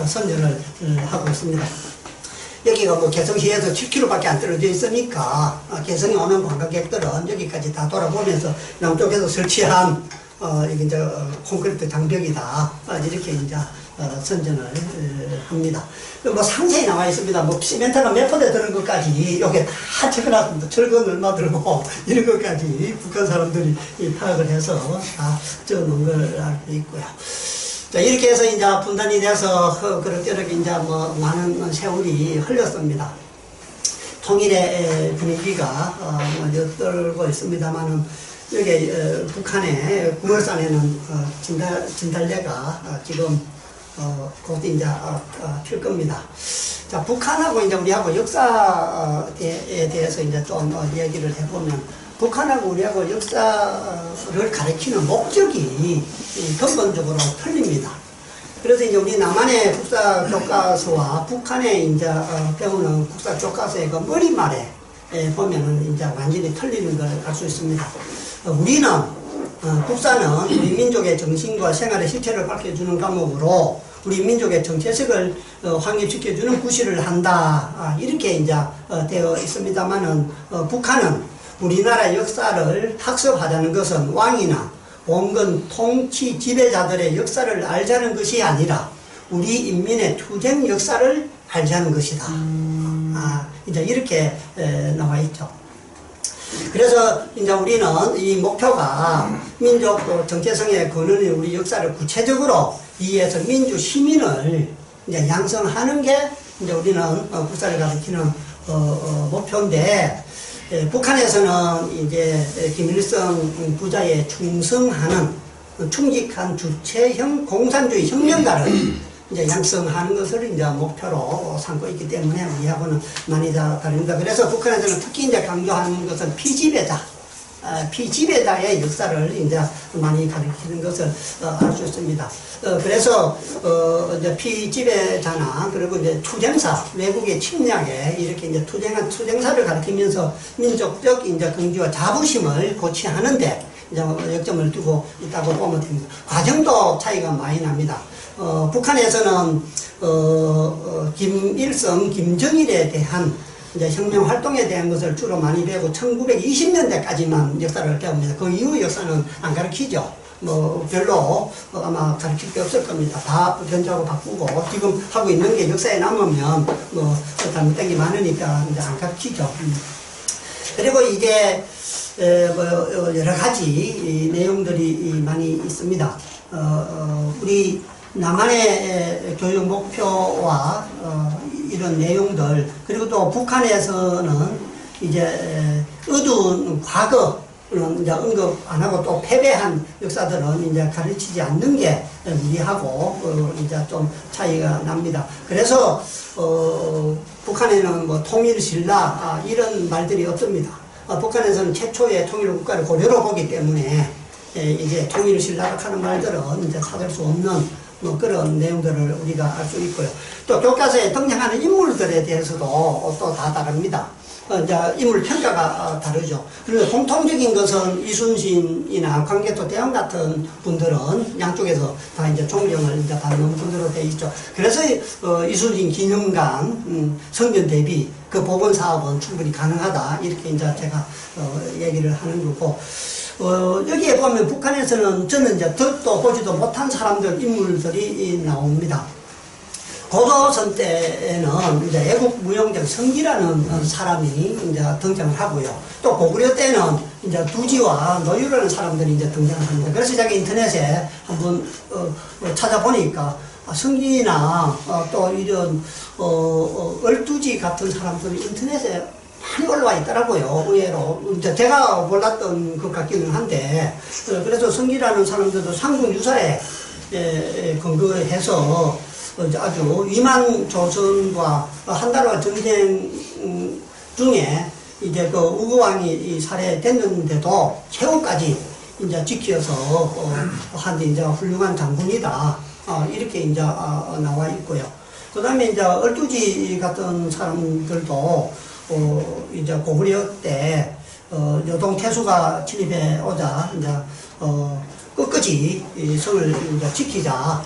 선전을 하고 있습니다. 여기가 뭐 개성시에서 7km밖에 안 떨어져 있으니까 개성에 오는 관광객들은 여기까지 다 돌아보면서 남쪽에서 설치한 이게 이제 콘크리트 장벽이다 이렇게 이제 선전을 합니다. 뭐 상세히 나와 있습니다. 뭐 시멘트가 몇 포대 드는 것까지 여기 다 적어놨습니다. 철근 얼마 들고 이런 것까지 북한 사람들이 파악을 해서 다 적어놓은 걸 알고 있고요. 자, 이렇게 해서 이제 분단이 돼서 그럭저럭 이제 뭐 많은 세월이 흘렀습니다. 통일의 분위기가 엿들고 있습니다만은 여기 북한의 구월산에는 진달래가 지금 곧 이제 필 겁니다. 자, 북한하고 이제 우리하고 역사에 대해서 이제 좀 얘기를 해보면 북한하고 우리하고 역사를 가리키는 목적이 근본적으로 틀립니다. 그래서 이제 우리 남한의 국사 교과서와 북한의 이제 배우는 국사 교과서의 그 머리말에 보면은 이제 완전히 틀리는 걸 알 수 있습니다. 우리는 국사는 우리 민족의 정신과 생활의 실체를 밝혀주는 과목으로 우리 민족의 정체성을 확립시켜주는 구실을 한다. 이렇게 이제 되어 있습니다만은 북한은 우리나라 역사를 학습하자는 것은 왕이나 원근 통치 지배자들의 역사를 알자는 것이 아니라 우리 인민의 투쟁 역사를 알자는 것이다. 이제 이렇게 나와 있죠. 그래서 이제 우리는 이 목표가 민족 정체성의 근원인 우리 역사를 구체적으로 이해해서 민주 시민을 이제 양성하는 게 이제 우리는 국사를 가리키는 목표인데, 북한에서는 이제 김일성 부자에 충성하는 충직한 주체형 공산주의 혁명가를 이제 양성하는 것을 이제 목표로 삼고 있기 때문에 우리하고는 많이 다릅니다. 그래서 북한에서는 특히 이제 강조하는 것은 피지배자, 피지배자의 역사를 이제 많이 가리키는 것을 알 수 있습니다. 그래서 이제 피지배자나 그리고 이제 투쟁사, 외국의 침략에 이렇게 이제 투쟁사를 가리키면서 민족적 이제 긍지와 자부심을 고취하는데 이제 역점을 두고 있다고 보면 됩니다. 과정도 차이가 많이 납니다. 북한에서는 김일성, 김정일에 대한 이제 혁명 활동에 대한 것을 주로 많이 배우고 1920년대까지만 역사를 배웁니다. 그 이후 역사는 안 가르치죠. 뭐 별로 아마 가르칠 게 없을 겁니다. 다 변조하고 바꾸고 지금 하고 있는 게 역사에 남으면 뭐 잘못된 게 많으니까 이제 안 가르치죠. 그리고 이게 뭐 여러 가지 내용들이 많이 있습니다. 우리 남한의 교육 목표와 이런 내용들, 그리고 또 북한에서는 이제 어두운 과거는 이제 언급 안 하고 또 패배한 역사들은 이제 가르치지 않는 게 무리하고 이제 좀 차이가 납니다. 그래서 북한에는 뭐 통일신라 이런 말들이 없습니다. 북한에서는 최초의 통일 국가를 고려로 보기 때문에 이제 통일신라라 하는 말들은 이제 찾을 수 없는 뭐 그런 내용들을 우리가 알 수 있고요. 또 교과서에 등장하는 인물들에 대해서도 또 다 다릅니다. 이제 인물 평가가 다르죠. 그리고 공통적인 것은 이순신이나 광개토 대왕 같은 분들은 양쪽에서 다 이제 존경을 이제 받는 분들로 되어 있죠. 그래서 이순신 기념관 성전 대비 그 복원 사업은 충분히 가능하다 이렇게 이제 제가 얘기를 하는 거고. 여기에 보면 북한에서는 저는 이제 듣도 보지도 못한 사람들, 인물들이 나옵니다. 고조선 때에는 이제 애국 무용장 성기라는 사람이 이제 등장을 하고요. 또 고구려 때는 이제 두지와 노유라는 사람들이 이제 등장을 합니다. 그래서 제가 인터넷에 한번 찾아보니까 성기나 또 이런 얼두지 같은 사람들이 인터넷에 많이 올라와 있더라고요. 의외로 이제 제가 몰랐던 것 같기는 한데, 그래서 성기라는 사람들도 상중 유사에 근거해서 아주 위만 조선과 한달과 전쟁 중에 이제 그 우고왕이 살해됐는데도 최후까지 이제 지켜서 한 이제 훌륭한 장군이다 이렇게 이제 나와 있고요. 그 다음에 이제 얼두지 같은 사람들도 이제 고구려 때 여동 태수가 침입해 오자 이제 끝까지 이 성을 이제 지키자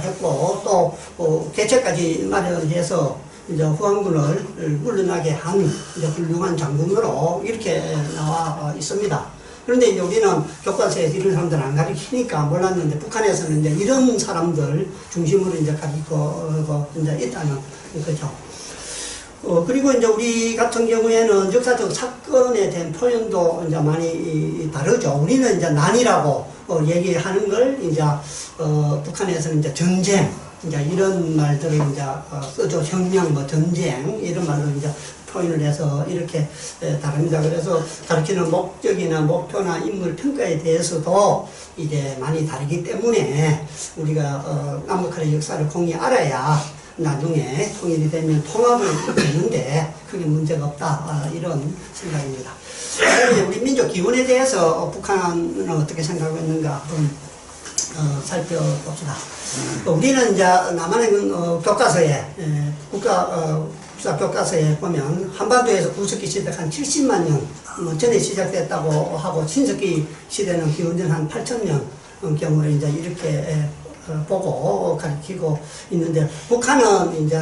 했고 또 개체까지 마련해서 이제 후한군을 물러나게 한 이제 훌륭한 장군으로 이렇게 나와 있습니다. 그런데 이제 우리는 교과서에서 이런 사람들 안 가르치니까 몰랐는데 북한에서는 이제 이런 사람들 중심으로 이제 가르치고 이제 있다는 거죠. 그리고 이제 우리 같은 경우에는 역사적 사건에 대한 표현도 이제 많이 다르죠. 우리는 이제 난이라고 얘기하는 걸 이제 북한에서는 이제 전쟁, 이제 이런 말들을 이제 쓰죠. 혁명, 뭐 전쟁 이런 말로 이제 표현을 해서 이렇게 다릅니다. 그래서 가르치는 목적이나 목표나 인물 평가에 대해서도 이제 많이 다르기 때문에 우리가 남북한의 역사를 공히 알아야 나중에 통일이 되면 통합을 되는데 크게 문제가 없다 이런 생각입니다. 우리 민족 기원에 대해서 북한은 어떻게 생각하고 있는가 한번 살펴봅시다. 우리는 이제 남한의 교과서에 국사 교과서에 보면 한반도에서 구석기 시대가 한 70만 년 전에 시작됐다고 하고 신석기 시대는 기원전 한 8,000년 경우를 이제 이렇게 보고 가르치고 있는데 북한은 이제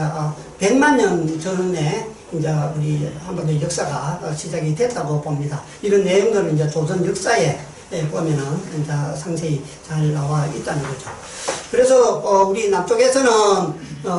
100만 년 전에 이제 우리 한반도 역사가 시작이 됐다고 봅니다. 이런 내용들은 이제 조선 역사에 보면은 이제 상세히 잘 나와 있다는 거죠. 그래서 우리 남쪽에서는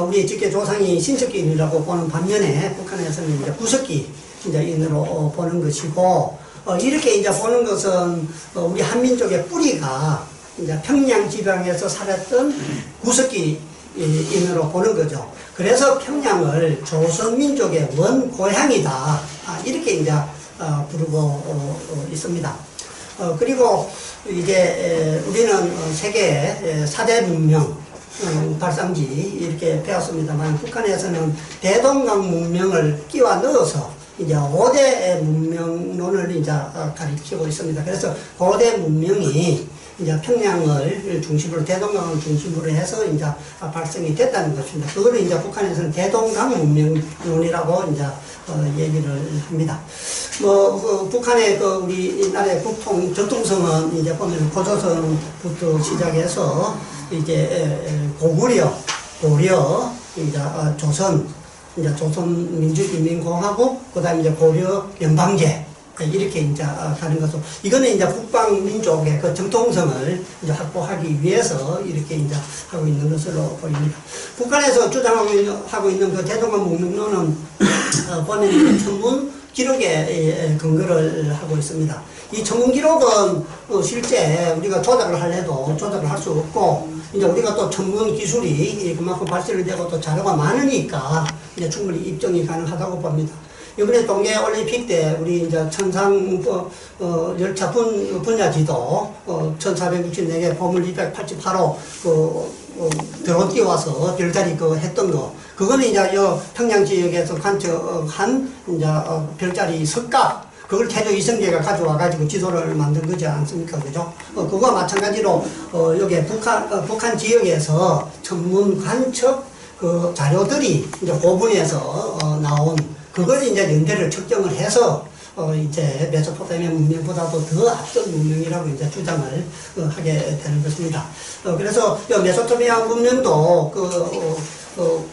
우리 직계 조상이 신석기인이라고 보는 반면에 북한에서는 이제 구석기인으로 보는 것이고 이렇게 이제 보는 것은 우리 한민족의 뿌리가 이제 평양 지방에서 살았던 구석기인으로 보는 거죠. 그래서 평양을 조선민족의 원 고향이다 이렇게 이제 부르고 있습니다. 그리고 이제 우리는 세계의 4대 문명 발상지 이렇게 배웠습니다만 북한에서는 대동강 문명을 끼워 넣어서 이제 5대 문명론을 이제 가리키고 있습니다. 그래서 고대 문명이 이제 평양을 중심으로, 대동강을 중심으로 해서 이제 발생이 됐다는 것입니다. 그거를 이제 북한에서는 대동강 문명론이라고 이제 얘기를 합니다. 북한의 우리나라의 국통, 전통성은 이제 보면 고조선부터 시작해서 이제 고구려, 고려, 이제 조선, 이제 조선민주인민공화국, 그 다음에 이제 고려 연방제, 이렇게 이제 가는 것으로, 이거는 이제 북방민족의 그 정통성을 이제 확보하기 위해서 이렇게 이제 하고 있는 것으로 보입니다. 북한에서 주장하고 있는 그 대동강 문명론은 보면 천문 기록에 근거를 하고 있습니다. 이 천문 기록은 실제 우리가 조작을 하려도 조작을 할 수 없고, 이제 우리가 또 천문 기술이 그만큼 발전이 되고 또 자료가 많으니까 이제 충분히 입증이 가능하다고 봅니다. 이번에 동계 올림픽 때 우리 이제 천상 열차 분야지도 1464개 보물 288호 드론 띄워서 별자리 했던 거, 그거는 이제 평양 지역에서 관측한 이제 별자리 석각, 그걸 태조 이성계가 가져와가지고 지도를 만든 거지 않습니까? 그죠? 그거와 마찬가지로, 여기 북한 지역에서 천문 관측 자료들이 이제 고분에서 나온, 그걸 이제 연대를 측정을 해서, 이제 메소포타미아 문명보다도 더 앞선 문명이라고 이제 주장을 하게 되는 것입니다. 그래서 메소포타미아 문명도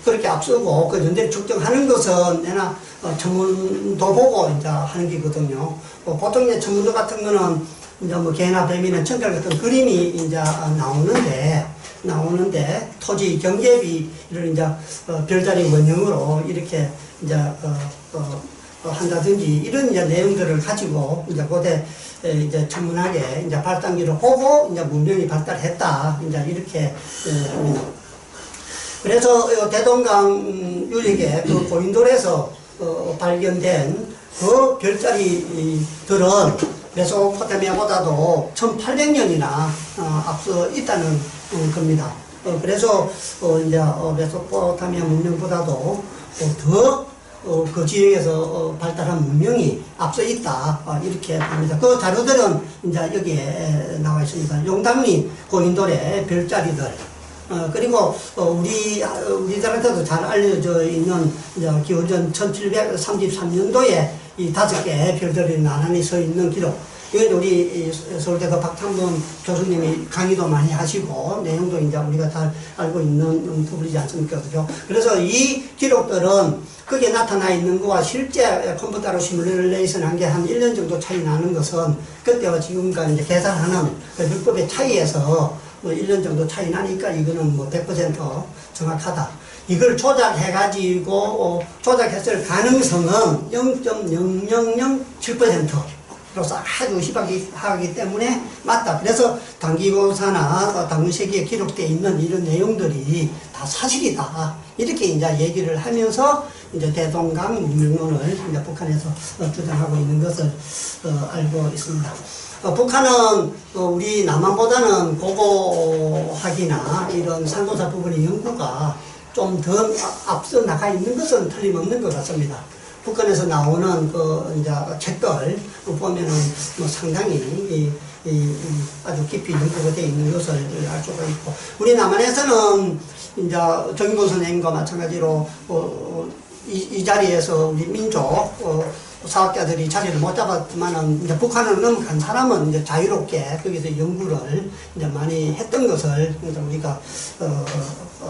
그렇게 앞서고 그 연대를 측정하는 것은 내나 천문도 보고 이제 하는 게거든요. 보통 이제 천문도 같은 거는 이제 개나 뱀이나 청결 같은 그림이 이제 나오는데 토지 경계비를 이제 별자리 원형으로 이렇게 이제 한다든지 이런 이제 내용들을 가지고 이제 고대 이제 천문학에 이제 발단기를 보고 이제 문명이 발달했다 이제 이렇게 합니다. 그래서 대동강 유역의 그 고인돌에서 발견된 그 별자리들은 메소포타미아보다도 1800년이나 앞서 있다는 겁니다. 그래서 이제 메소포타미아 문명보다도 더 그 지역에서 발달한 문명이 앞서 있다 이렇게 봅니다. 그 자료들은 이제 여기에 나와 있습니다. 용담리 고인돌의 별자리들, 그리고 우리들한테도 잘 알려져 있는 기원전 1733년도에 이 5개의 별들이 나란히 서 있는 기록. 이건 우리 서울대 그 박탐문 교수님이 강의도 많이 하시고 내용도 이제 우리가 잘 알고 있는 부분이지 않습니까? 그죠? 그래서 이 기록들은 거기에 나타나 있는 거와 실제 컴퓨터로 시뮬레이션 한 게 한 1년 정도 차이 나는 것은 그때와 지금까지 이제 계산하는 그 율법의 차이에서 1년 정도 차이 나니까 이거는 100% 정확하다. 이걸 조작해가지고 조작했을 가능성은 0.0007% 로서 아주 희박하기 때문에 맞다. 그래서 당기고사나 당시기에 기록되어 있는 이런 내용들이 다 사실이다. 이렇게 이제 얘기를 하면서 이제 대동강 문명론을 이제 북한에서 주장하고 있는 것을 알고 있습니다. 북한은 우리 남한보다는 고고학이나 이런 상고사 부분의 연구가 좀 더 앞서 나가 있는 것은 틀림없는 것 같습니다. 북한에서 나오는 이제 책들 보면은 상당히 아주 깊이 연구가 되어 있는 것을 알 수가 있고, 우리 남한에서는 이제 정인곤 선생님과 마찬가지로 이 자리에서 우리 민족 사학자들이 자리를 못 잡았지만은 이제 북한을 넘어간 사람은 이제 자유롭게 거기서 연구를 이제 많이 했던 것을 이제 우리가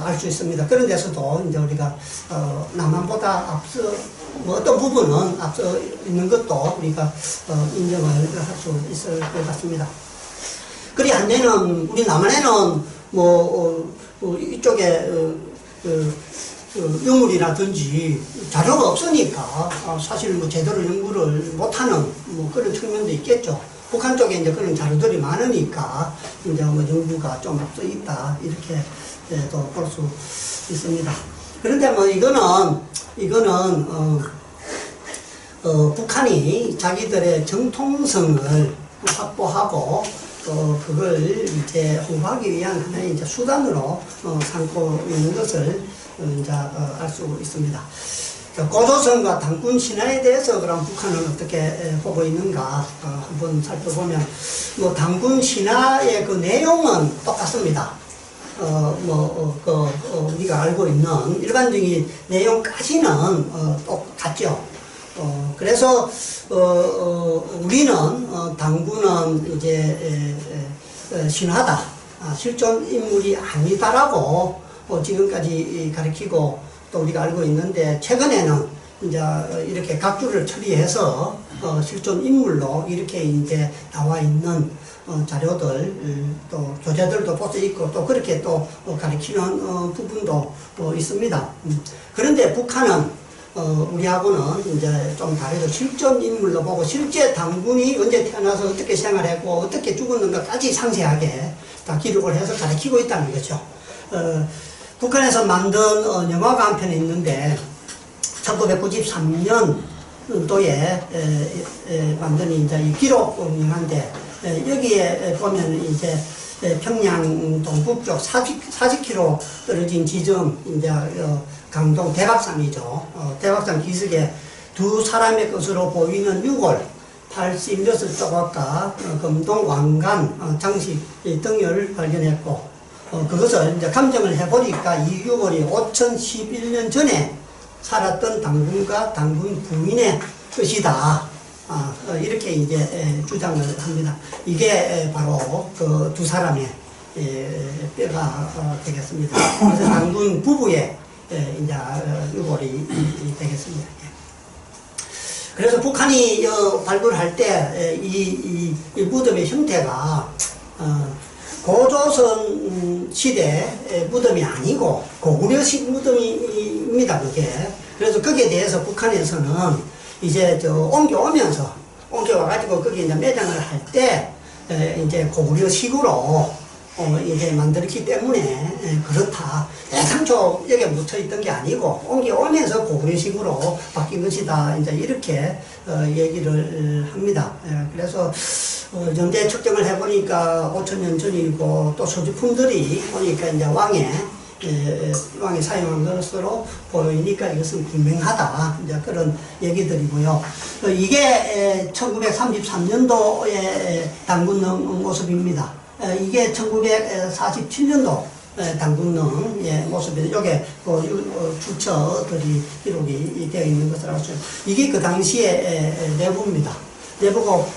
알 수 있습니다. 그런 데서도 이제 우리가 남한보다 앞서 어떤 부분은 앞서 있는 것도 우리가 인정을 할 수 있을 것 같습니다. 그리 한데는 우리 남한에는 이쪽에 유물이라든지 자료가 없으니까 사실 제대로 연구를 못하는 그런 측면도 있겠죠. 북한 쪽에 이제 그런 자료들이 많으니까 이제 연구가 좀 앞서 있다 이렇게 또 볼 수 있습니다. 그런데 이거는 북한이 자기들의 정통성을 확보하고 그걸 이제 홍보하기 위한 하나의 이제 수단으로 삼고 있는 것을 이제 알 수 있습니다. 고조선과 당군 신화에 대해서 그럼 북한은 어떻게 보고 있는가 한번 살펴보면 뭐 당군 신화의 그 내용은 똑같습니다. 우리가 알고 있는 일반적인 내용까지는 똑같죠. 그래서 우리는 당군은 이제 신화다, 실존 인물이 아니다라고 지금까지 가르치고 또 우리가 알고 있는데, 최근에는 이제 이렇게 각주를 처리해서 실존 인물로 이렇게 이제 나와 있는 자료들, 또 교재들도 볼 수 있고 또 그렇게 또 가르치는 부분도 있습니다. 그런데 북한은 우리하고는 이제 좀 다르죠. 실존 인물로 보고 실제 당군이 언제 태어나서 어떻게 생활했고 어떻게 죽었는가까지 상세하게 다 기록을 해서 가르치고 있다는 거죠. 북한에서 만든 영화가 한 편 있는데 1993년도에 만든 이제 이 기록 영화인데, 여기에 보면 이제 평양 동북쪽 40km 떨어진 지점, 이제 강동 대각산이죠. 대각산 기슭에 두 사람의 것으로 보이는 유골 86 조각과 금동 왕관 장식 등을 발견했고, 그것을 이제 감정을 해보니까 이 유골이 5011년 전에 살았던 당군과 당군 부인의 것이다. 이렇게 이제 주장을 합니다. 이게 바로 그 두 사람의 뼈가 되겠습니다. 그래서 당군 부부의 이제 유골이 되겠습니다. 그래서 북한이 발굴할 때 이 무덤의 형태가 고조선 시대 무덤이 아니고 고구려식 무덤입니다, 그게. 그래서 거기에 대해서 북한에서는 이제 옮겨와가지고 거기 이제 매장을 할 때 이제 고구려식으로 이제 만들었기 때문에 그렇다. 애당초 여기에 묻혀 있던 게 아니고 옮겨오면서 고구려식으로 바뀐 것이다. 이제 이렇게 얘기를 합니다. 그래서 연대 측정을 해보니까 5,000년 전이고 또 소지품들이 보니까 이제 왕이 사용한 것으로 보이니까 이것은 분명하다. 이제 그런 얘기들이고요. 이게 1933년도의 당군능 모습입니다. 이게 1947년도 당군능의 모습인데, 요게 출처들이 기록이 되어 있는 것을 알 수 있습니다. 이게 그 당시의 내부입니다. 내부고,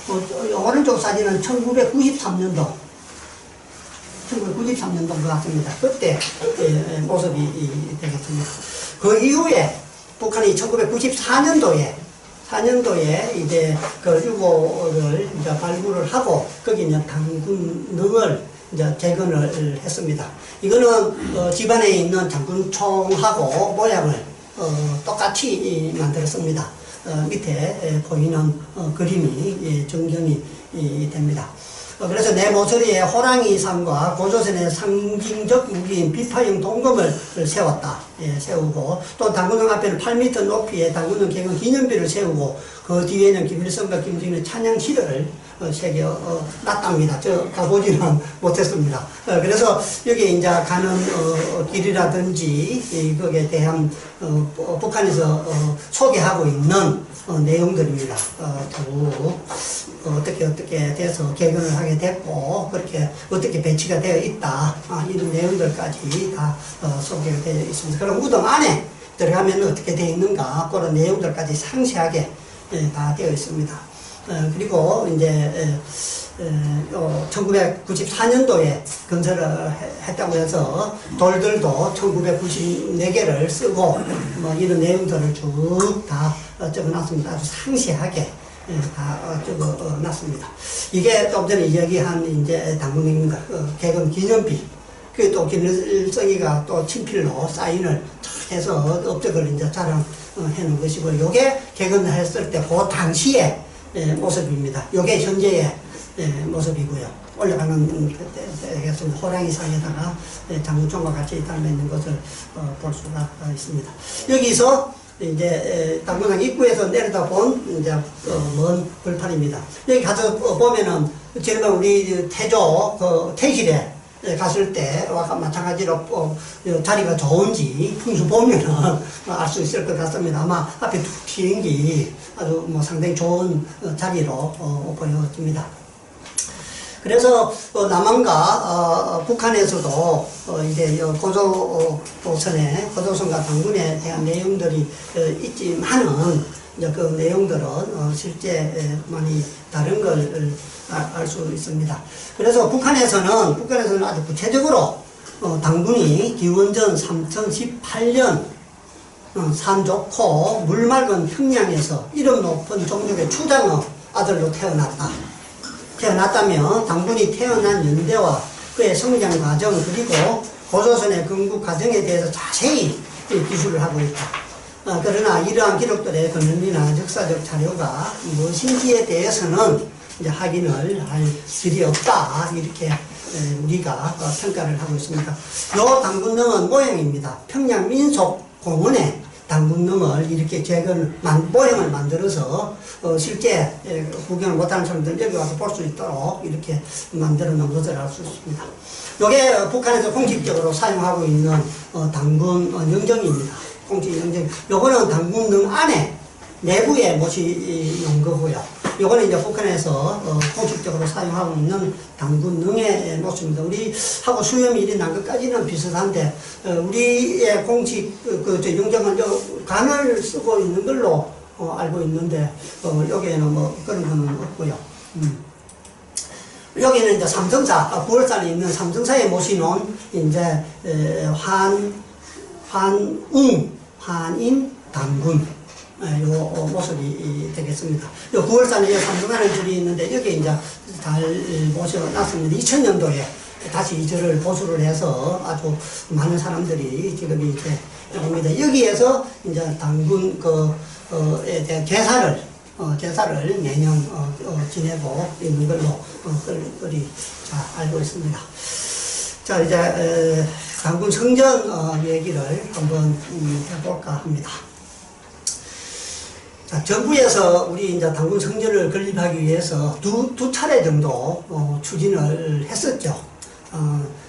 오른쪽 사진은 1993년도인 것 같습니다. 그때 모습이 되겠습니다. 그 이후에 북한이 1994년도에 이제 그 유골을 이제 발굴을 하고 거기 이제 당군능을 이제 재건을 했습니다. 이거는 집안에 있는 당군총하고 모양을 똑같이 만들었습니다. 밑에 보이는 그림이 정경이 됩니다. 그래서 내 모서리에 호랑이상과 고조선의 상징적 무기인 비파형 동검을 세웠다. 세우고, 또 당군능 앞에는 8m 높이의 당군능 개건 기념비를 세우고, 그 뒤에는 김일성과 김정일의 찬양시를 새겨 놨답니다. 저 가보지는 못했습니다. 그래서 여기에 이제 가는 길이라든지 거기에 대한 북한에서 소개하고 있는 내용들입니다. 어떻게 돼서 개근을 하게 됐고, 그렇게 어떻게 배치가 되어 있다. 이런 내용들까지 다 소개가 되어 있습니다. 그럼 무덤 안에 들어가면 어떻게 되어 있는가, 그런 내용들까지 상세하게 다 되어 있습니다. 그리고 이제 1994년도에 건설을 했다고 해서 돌들도 1994개를 쓰고 뭐 이런 내용들을 쭉 다 적어놨습니다. 아주 상세하게 다 적어놨습니다. 이게 좀 전에 이야기한 이제 당군입니다. 개건 기념비. 그 또 김일성이가 또 친필로 사인을 해서 업적을 이제 자랑해 놓은 것이고, 요게 개건했을 때 그 당시의 모습입니다. 요게 현재의 모습이고요. 올라가는 되겠습니다. 호랑이상에다가 장군총과 같이 닮아 있는 것을 볼 수가 있습니다. 여기서 이제 당군항 입구에서 내려다 본 이제 먼 벌판입니다. 여기 가서 보면은 지금 우리 태조 그 태실에 갔을 때와 마찬가지로 자리가 좋은지 풍수 보면은 알 수 있을 것 같습니다. 아마 앞에 두 비행기 아주 뭐 상당히 좋은 자리로 보여집니다. 그래서 남한과 북한에서도 이제 고조선과 당군에 대한 내용들이 있지만은 이제 그 내용들은 실제 많이 다른 걸 알 수 있습니다. 그래서 북한에서는 아주 구체적으로 당군이 기원전 3018년 산 좋고 물 맑은 평양에서 이름 높은 종족의 추장의 아들로 태어났다면 당군이 태어난 연대와 그의 성장 과정 그리고 고조선의 건국 과정에 대해서 자세히 기술을 하고 있다. 그러나 이러한 기록들의 근원이나 역사적 자료가 무엇인지에 대해서는 이제 확인을 할 길이 없다. 이렇게 우리가 평가를 하고 있습니다. 요 당군릉은 모형입니다. 평양 민속공원에 당군릉을 이렇게 모형을 만들어서 실제 구경을 못하는 사람들 여기 와서 볼 수 있도록 이렇게 만들어 놓은 것을 알 수 있습니다. 요게 북한에서 공식적으로 사용하고 있는 당군 영정입니다. 공식 영정. 요거는 당군릉 안에 내부에 못이 놓은 거고요. 요거는 이제 북한에서 공식적으로 사용하고 있는 당군릉의 모습입니다. 우리하고 수염이 이리 난 것까지는 비슷한데, 우리의 공식, 영정은 간을 쓰고 있는 걸로 알고 있는데, 여기에는 뭐 그런 거는 없고요. 여기는 이제 삼성사, 9월산에 있는 삼성사에 모시놓은 이제, 환인, 당군. 요 모습이 되겠습니다. 요 9월산에 삼성하는 줄이 있는데 여기 이제 잘 모셔놨습니다. 2000년도에 다시 이 절을 보수를 해서 아주 많은 사람들이 지금 이제 옵니다. 여기에서 이제 당군 에 대한 제사를 매년 지내고 있는 걸로 그리 잘 알고 있습니다. 자, 이제 당군 성전 얘기를 한번 해볼까 합니다. 자, 정부에서 우리 이제 당군 성전을 건립하기 위해서 두 차례 정도 추진을 했었죠.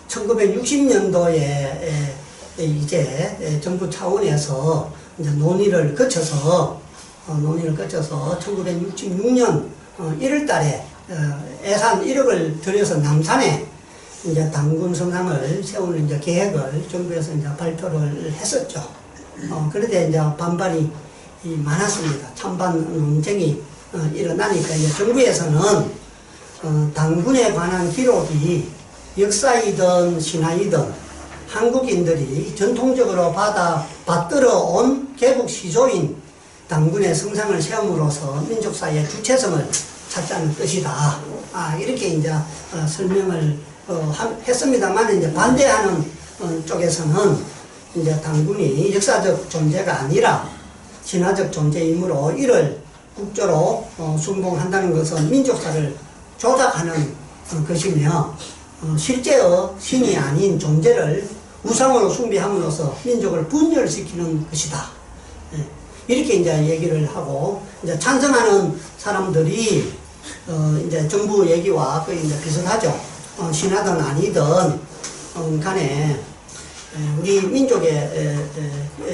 1960년도에 이제 정부 차원에서 이제 논의를 거쳐서 1966년 1월 달에 예산 1억을 들여서 남산에 이제 당군 성당을 세우는 이제 계획을 정부에서 이제 발표를 했었죠. 그런데 이제 반발이 많았습니다. 찬반 논쟁이 일어나니까 이제 정부에서는 당군에 관한 기록이 역사이든 신화이든 한국인들이 전통적으로 받들어 온 개국 시조인 당군의 성상을 세움으로써 민족사의 주체성을 찾자는 뜻이다. 이렇게 이제 설명을 했습니다만 이제 반대하는 쪽에서는 이제 당군이 역사적 존재가 아니라 신화적 존재이므로 이를 국조로 순봉한다는 것은 민족사를 조작하는 것이며 실제의 신이 아닌 존재를 우상으로 숭배함으로써 민족을 분열시키는 것이다. 이렇게 이제 얘기를 하고 이제 찬성하는 사람들이 이제 정부 얘기와 거의 이제 비슷하죠. 신하든 아니든 간에 우리 민족의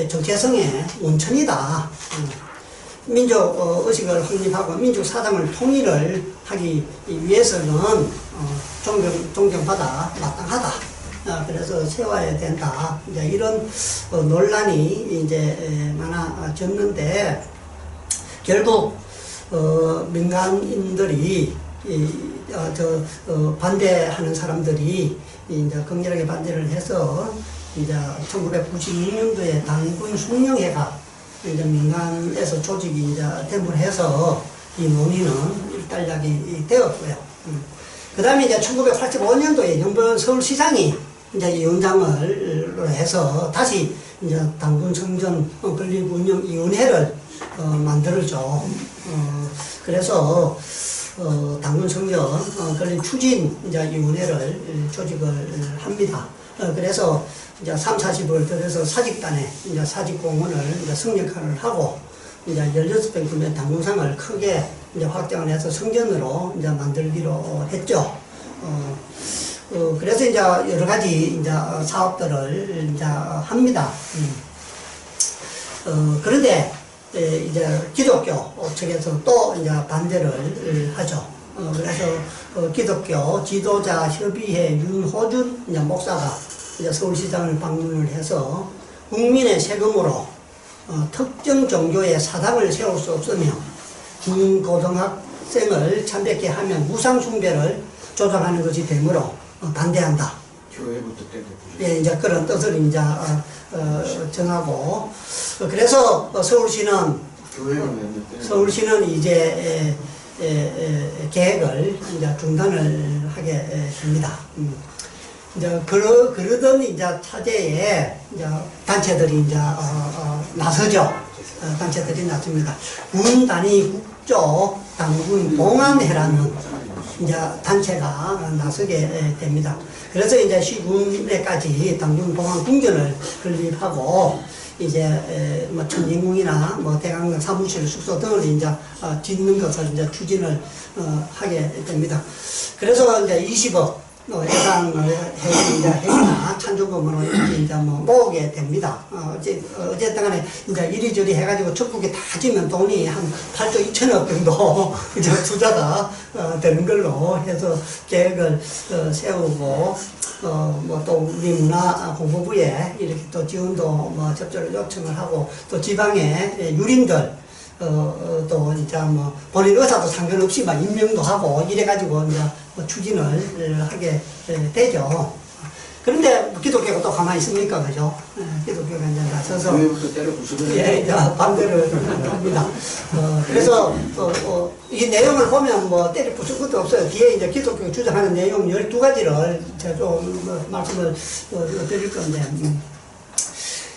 정체성의 원천이다. 민족 의식을 확립하고 민족 사상을 통일을 하기 위해서는 존경받아 마땅하다. 그래서 세워야 된다. 이제 이런 논란이 이제 많아졌는데 결국 민간인들이 반대하는 사람들이 이제 극렬하게 반대를 해서 이제 1996년도에 당군 숭령회가 이제 민간에서 조직이 이제 대물해서 이 논의는 일단락이 되었고요. 그 다음에 이제 1985년도에 정부 서울시장이 이제 위원장을 해서 다시 이제 당군 성전 건립 운영 위원회를 만들었죠. 그래서 당군 성전 건립 추진 이제 위원회를 조직을 합니다. 그래서 이제 30-40을 들여서 사직단에 이제 사직공원을 이제 성역화를 하고 이제 16평 규모의 당군상을 크게 이제 확장을 해서 성전으로 이제 만들기로 했죠. 그래서 이제 여러 가지 이제 사업들을 이제 합니다. 그런데 이제 기독교 측에서 또 이제 반대를 하죠. 그래서 기독교 지도자 협의회 윤호준 이제 목사가 이제 서울시장을 방문을 해서 국민의 세금으로 특정 종교의 사당을 세울 수 없으며 중고등학생을 참뵙게 하면 무상숭배를 조장하는 것이 되므로 반대한다. 교회부터 때려보죠. 예, 이제 그런 뜻을 이제 정하고 그래서 서울시는 이제 계획을 이제 중단을 하게 됩니다. 이제 그러던 이제 차제에 이제 단체들이 이제 나서죠. 단체들이 나섭니다. 군 단위 국조 당군 봉안회라는 이제 단체가 나서게 됩니다. 그래서 이제 시군에까지 당군 봉안 궁전을 건립하고 이제 뭐 천진궁이나 뭐 대강릉 사무실 숙소 등을 이제 짓는 것을 이제 추진을 하게 됩니다. 그래서 이제 20억 예산을 해나 찬조금으로 이제 뭐 모으게 됩니다. 어쨌든 간에 이제 이리저리 해가지고 적국에 다 지면 돈이 한 8조 2천억 정도 이제 투자가 되는 걸로 해서 계획을 세우고 뭐 또 우리 문화공보부에 이렇게 또 지원도 뭐 접조를 요청을 하고 또 지방의 유림들 또 이제 뭐 본인 의사도 상관없이 막 임명도 하고 이래가지고 이제 뭐 추진을 하게 되죠. 그런데 기독교가 또 가만히 있습니까, 그죠? 기독교가 이제 나서서 예, 이제 반대를 합니다. 그래서 이 내용을 보면 뭐 때려 부술 것도 없어요. 뒤에 이제 기독교가 주장하는 내용 12가지를 제가 좀 말씀을 드릴 건데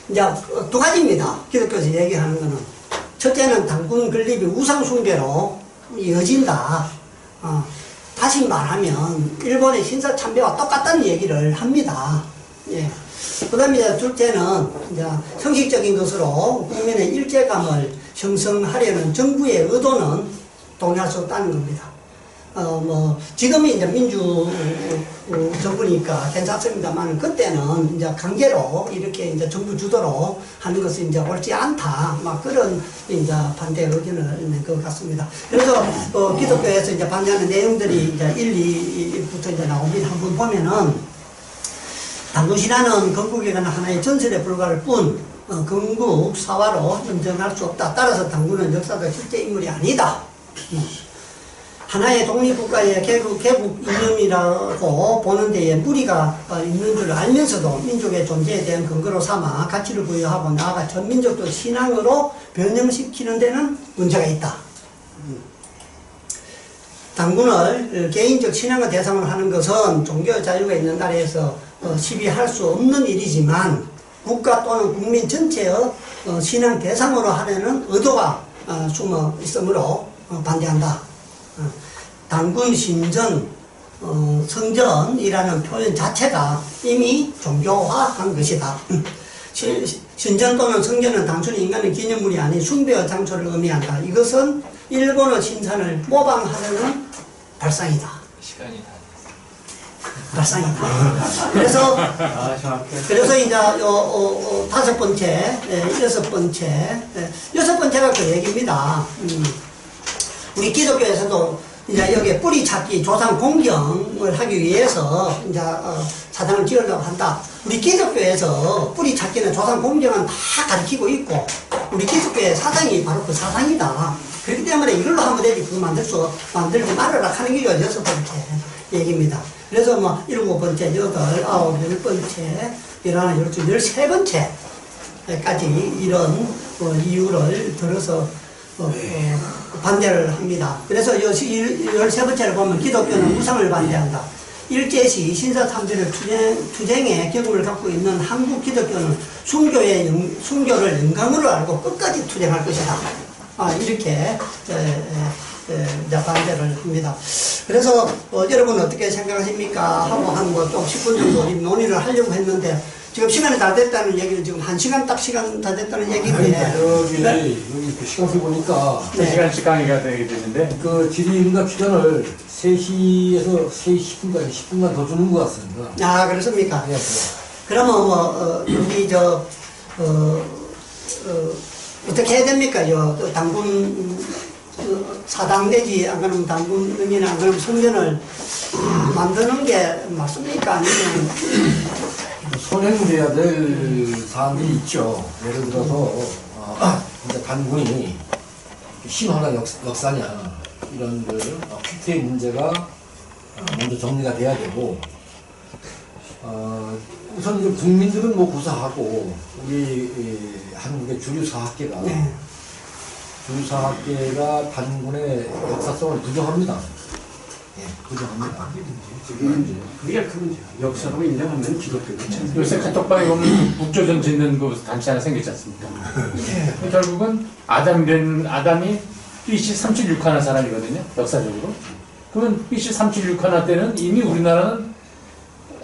이제 두 가지입니다. 기독교에서 얘기하는 거는. 첫째는 당군 건립이 우상숭배로 이어진다. 다시 말하면 일본의 신사참배와 똑같다는 얘기를 합니다. 예. 그 다음에 둘째는 이제 형식적인 것으로 국민의 일제감을 형성하려는 정부의 의도는 동의할 수 없다는 겁니다. 뭐 지금은 이제 민주 정부니까 괜찮습니다만 그때는 이제 강제로 이렇게 이제 정부 주도로 하는 것은 이제 옳지 않다. 막 그런 이제 반대 의견을 낸 것 같습니다. 그래서 기독교에서 이제 반대하는 내용들이 이제 1, 2부터 이제 나옵니다. 한번 보면은 당군신화는 건국에 관한 하나의 전설에 불과할 뿐 건국 사화로 인정할 수 없다. 따라서 당군은 역사적 실제 인물이 아니다. 하나의 독립국가의 개국 이념이라고 보는 데에 무리가 있는 줄 알면서도 민족의 존재에 대한 근거로 삼아 가치를 부여하고 나아가 전 민족도 신앙으로 변형시키는 데는 문제가 있다. 당군을 개인적 신앙의 대상으로 하는 것은 종교 자유가 있는 나라에서 시비할 수 없는 일이지만 국가 또는 국민 전체의 신앙 대상으로 하려는 의도가 숨어 있으므로 반대한다. 당군 신전, 성전이라는 표현 자체가 이미 종교화한 것이다. 신전 또는 성전은 단순히 인간의 기념물이 아닌 숭배의 장소를 의미한다. 이것은 일본의 신산을 모방하려는 발상이다. 시간이 다 발상이다. 그래서 이제 다섯 번째, 여섯 번째가 그 얘기입니다. 우리 기독교에서도 이제 여기에 뿌리 찾기, 조상 공경을 하기 위해서 이제 사당을 지으려고 한다. 우리 기독교에서 뿌리 찾기는 조상 공경은 다 가르치고 있고 우리 기독교의 사상이 바로 그 사상이다. 그렇기 때문에 이걸로 하면 되지 그거 만들지 말아라 하는 게 여섯 번째 얘기입니다. 그래서 뭐 일곱 번째, 여덟, 아홉, 열 번째, 11, 12, 13번째까지 이런 이유를 들어서 반대를 합니다. 그래서 13번째를 보면 기독교는 우상을 반대한다. 일제시 신사참배를 투쟁의 경험을 갖고 있는 한국 기독교는 순교를 영광으로 알고 끝까지 투쟁할 것이다. 이렇게 반대를 합니다. 그래서 여러분 어떻게 생각하십니까? 하고 한 뭐 좀 10분 정도 논의를 하려고 했는데 지금 시간이 다 됐다는 얘기는 지금 1시간 딱 시간 다 됐다는 얘기인데. 여기 그 시간표 보니까 3시간씩 강의가 되게 되는데 그 질의응답 시간을 3시에서 3시 10분까지 10분만 더 주는 것 같습니다. 아, 그렇습니까? 네, 그러면 여기 어떻게 해야 됩니까? 당군 사당 내지 안 그러면 당군이나 안 그러면 성전을 만드는 게 맞습니까? 아니면 선행돼야 될 사안들이 있죠. 예를 들어서 이제 단군이 신화나 역사냐 이런 퀴트의 문제가 먼저 정리가 돼야 되고 우선 이제 국민들은 뭐 고사하고 우리 한국의 주류 사학계가 네. 주류 사학계가 단군의 역사성을 부정합니다. 예, 부정합니다. 그게 큰 문제야. 역사로 인정하면 기독교 괜찮아요. 요새 카톡방에 보면 북조선 짓는 그 단체 하나 생겼지 않습니까? 결국은 아담이 BC 376 하나 사람이거든요. 역사적으로. 그러면 BC 376 하나 때는 이미 우리나라는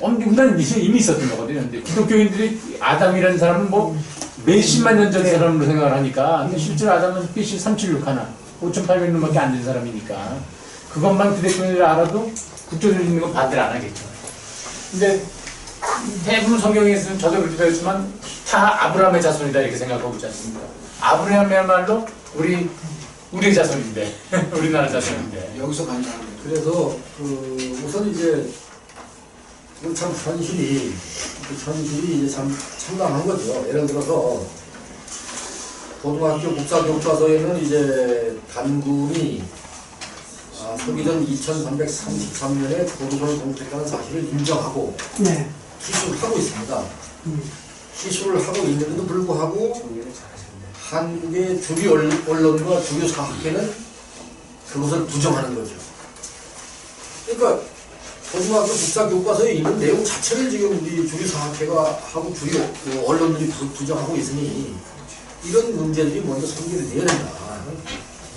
엄청난 이미 있었던 거거든요. 근데 기독교인들이 아담이라는 사람은 뭐 몇십만 년 전 사람으로 생각을 하니까 근데 실제로 아담은 BC 376 하나 5,800년밖에 안 된 사람이니까 그것만 기독교인들이 알아도 북조선 짓는 건 반대를 안 하겠죠. 근데 대부분 성경에서는 저도 그렇게 되었지만 다 아브라함의 자손이다 이렇게 생각하고 있지 않습니까? 아브라함이야말로 우리의 자손인데 우리나라 자손인데 여기서 간다는 거예요. 그래서 우선 이제 참 현실이 이제 참 참담한 거죠. 예를 들어서 고등학교 국사교과서에는 이제 단군이 서기전 2333년에 고도를 공택하는 사실을 인정하고 네. 기술을 하고 있습니다. 기술을 하고 있는데도 불구하고 한국의 주류 언론과 주류 사학계는 그것을 부정하는 거죠. 그러니까 고등학교 국사교과서에 있는 내용 자체를 지금 우리 주류 사학계가 하고 주류 언론들이 부정하고 있으니 이런 문제들이 먼저 선결이 돼야 된다.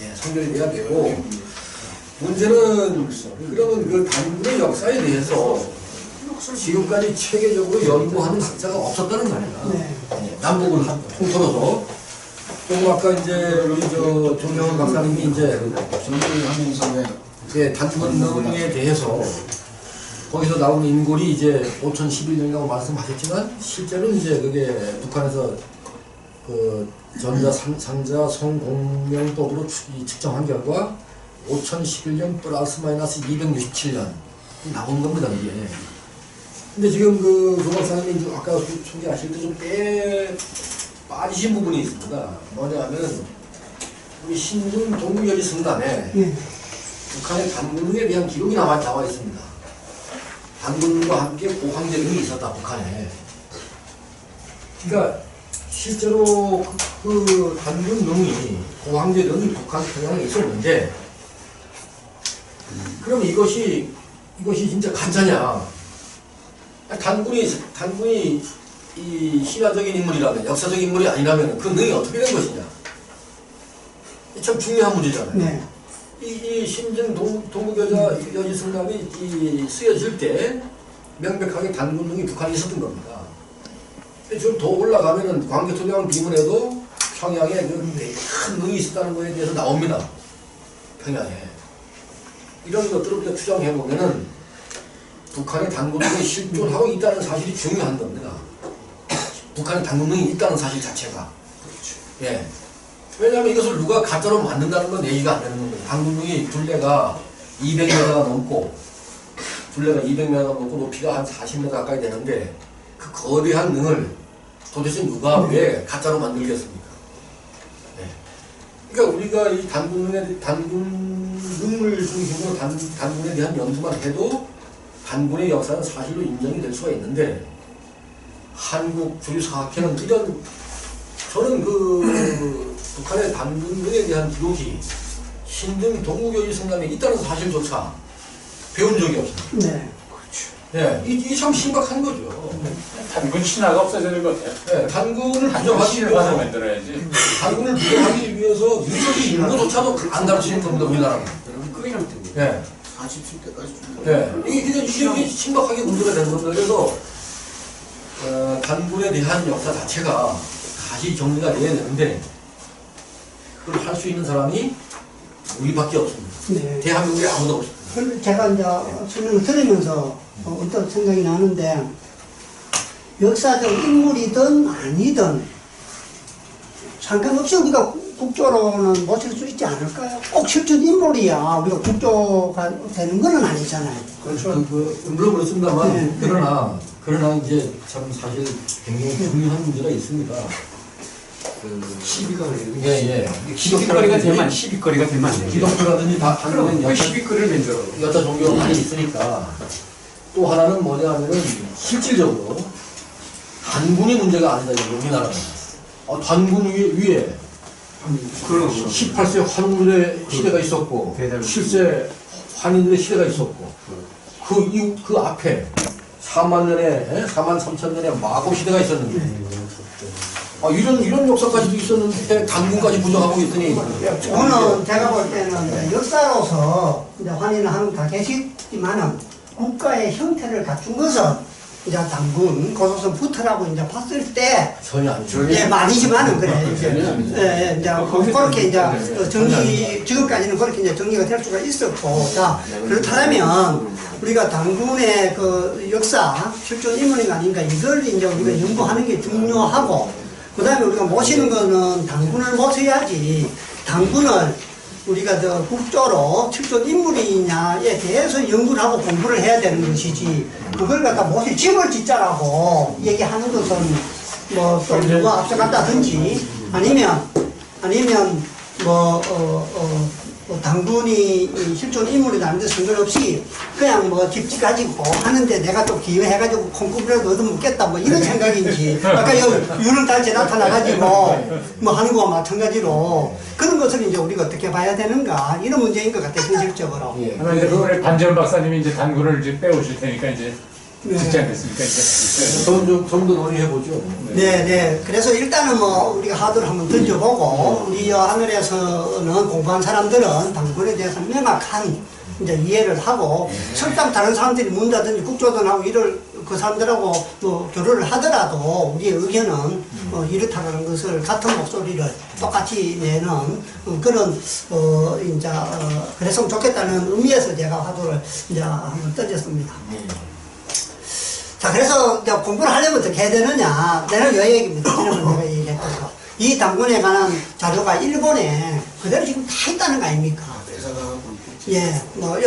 예, 선결이 돼야 되고 문제는 그러면 그 단군의 역사에 대해서 지금까지 체계적으로 연구하는 학자가 없었다는 말이야. 네. 예, 남북을 통틀어서 그리고 아까 이제 우리 조명훈 박사님이 이제 단군에 대해서 거기서 나온 인골이 이제 5011년이라고 말씀하셨지만 실제로는 이제 그게 북한에서 그 전자 상자 성공명법으로 측정한 결과 5011년 플러스 마이너스 267년 나온 겁니다 이게. 근데 지금 그 박사님이 아까 소개하실 때 좀 빠지신 부분이 있습니다. 뭐냐면 우리 신중 동구여지 성단에 네. 북한의 단군에 대한 기록이 나와 있습니다. 단군과 함께 고황제령이 있었다 북한에. 그러니까 실제로 그 단군령이 고황제령이 북한 평양에 있었는데 그럼 이것이 진짜 가짜냐? 단군이 이 신화적인 인물이라면 역사적인 인물이 아니라면 그 능이 어떻게 된 것이냐? 참 중요한 문제잖아요. 네. 이 신전 동국여지 성남이 쓰여질 때 명백하게 단군능이 북한에 있었던 겁니다. 좀 더 올라가면은 광개토대왕 비문에도 평양에 큰 능이 있었다는 것에 대해서 나옵니다. 평양에. 이런 것들을 우리가 추정해보면은 북한의 단군능이 실존하고 있다는 사실이 중요한 겁니다. 북한의 단군능이 있다는 사실 자체가. 예. 왜냐하면 이것을 누가 가짜로 만든다는 건 얘기가 안 되는 겁니다. 단군능이 둘레가 200m가 넘고 높이가 한 40m 가까이 되는데 그 거대한 능을 도대체 누가 왜 가짜로 만들겠습니까? 네. 그러니까 우리가 이 단군을 중심으로 단군에 대한 연구만 해도 단군의 역사는 사실로 인정이 될 수가 있는데 한국 주류사학회는 저는 그 북한의 단군에 대한 기록이 신등 동국여지 성남에 있다는 사실조차 배운 적이 없습니다. 네. 네, 이게 참 심각한 거죠. 단군 신화가 없어지는 것 같아요. 네, 단군을 부정하기 신화를 위해서 만들어야지. 단군을 부정하기 위해서 유적이 있는 것조차도 안 가르치는 겁니다, 우리나라는. 끄이랑 때문에. 네. 47대까지 준다. 네. 이게 신박하게 문제가 되는 겁니다. 그래서 단군에 대한 역사 자체가 다시 정리가 돼야 되는데 그걸 할 수 있는 사람이 우리밖에 없습니다. 네. 대한민국에 아무도 없습니다. 제가 이제 설명을 들으면서 어떤 생각이 나는데, 역사적 인물이든 아니든 상관없이 우리가 국조로는 모실 수 있지 않을까요? 꼭 실존 인물이야 우리가 국조가 되는 건 아니잖아요. 그렇죠. 물론 그렇습니다만, 네. 그러나 이제 참 사실 굉장히 중요한 문제가 있습니다. 시비가 그래요. 예. 시비거리가 되면 시비거리가 되면 안 돼요. 기독교라든지 다 한국은 그 시비거리를 만들어. 여타 종교가 많이 있으니까. 또 하나는 뭐냐 하면은 실질적으로 단군이 문제가 아니다, 이거 우리나라는. 단군 위에 그럼 18세 환웅들의 시대가 있었고, 대단히. 7세 환인들의 시대가 있었고, 그 앞에 4만 3천 년의 마고 시대가 있었는데, 이런 역사까지도 있었는데, 단군까지 부정하고 있더니, 저는 제가 볼 때는 역사로서 이제 환인을 하는 다 계시지만은 국가의 형태를 갖춘 것은 이제 단군, 고소선 부터라고 이제 봤을 때, 전혀 아니죠. 예, 말이지만은 그래. 이제, 이제 그렇게 이제 지금까지는 그렇게 이제 정리가 될 수가 있었고, 자, 그렇다면 우리가 단군의 그 역사, 실존 인물이 아닌가, 이걸 이제 우리가 연구하는 게 중요하고, 그 다음에 우리가 모시는 거는 단군을 모셔야지, 단군을 우리가 저 국조로 실존 인물이냐에 대해서 연구를 하고 공부를 해야 되는 것이지, 그걸 갖다 모시 집을 짓자라고 얘기하는 것은 뭐 또 누가 앞서간다든지 아니면 당군이 실존 인물이라는 데 상관없이 그냥 뭐 집 가지고 하는데 내가 또 기여해가지고 콩쿠르라도 얻어먹겠다 뭐 이런 생각인지, 아까 유를 달치 나타나가지고 뭐 하는 거와 마찬가지로 그런 것을 이제 우리가 어떻게 봐야 되는가, 이런 문제인 것 같아요, 현실적으로. 예. 아마 이제 우리 반전 박사님이 이제 단군을 이제 빼오실 테니까 이제 짓지 않겠습니까? 이제. 좀 더 논의해보죠. 네. 그래서 일단은 뭐 우리가 하도를 한번 던져보고, 우리 하늘에서는 공부한 사람들은 당군에 대해서 명확한 이제 이해를 하고, 설령 다른 사람들이 문다든지 국조선하고 그 사람들하고 뭐 교류를 하더라도 우리의 의견은 이렇다는 것을 같은 목소리를 똑같이 내는 그런 이제 그랬으면 좋겠다는 의미에서 제가 화두를 이제 한번 던졌습니다. 자, 그래서 이제 공부를 하려면 어떻게 해야 되느냐. 내가 요 얘기입니다. 지난번에 내가 얘기했던 거. 이 단군에 관한 자료가 일본에 그대로 지금 다 있다는 거 아닙니까? 예, 뭐,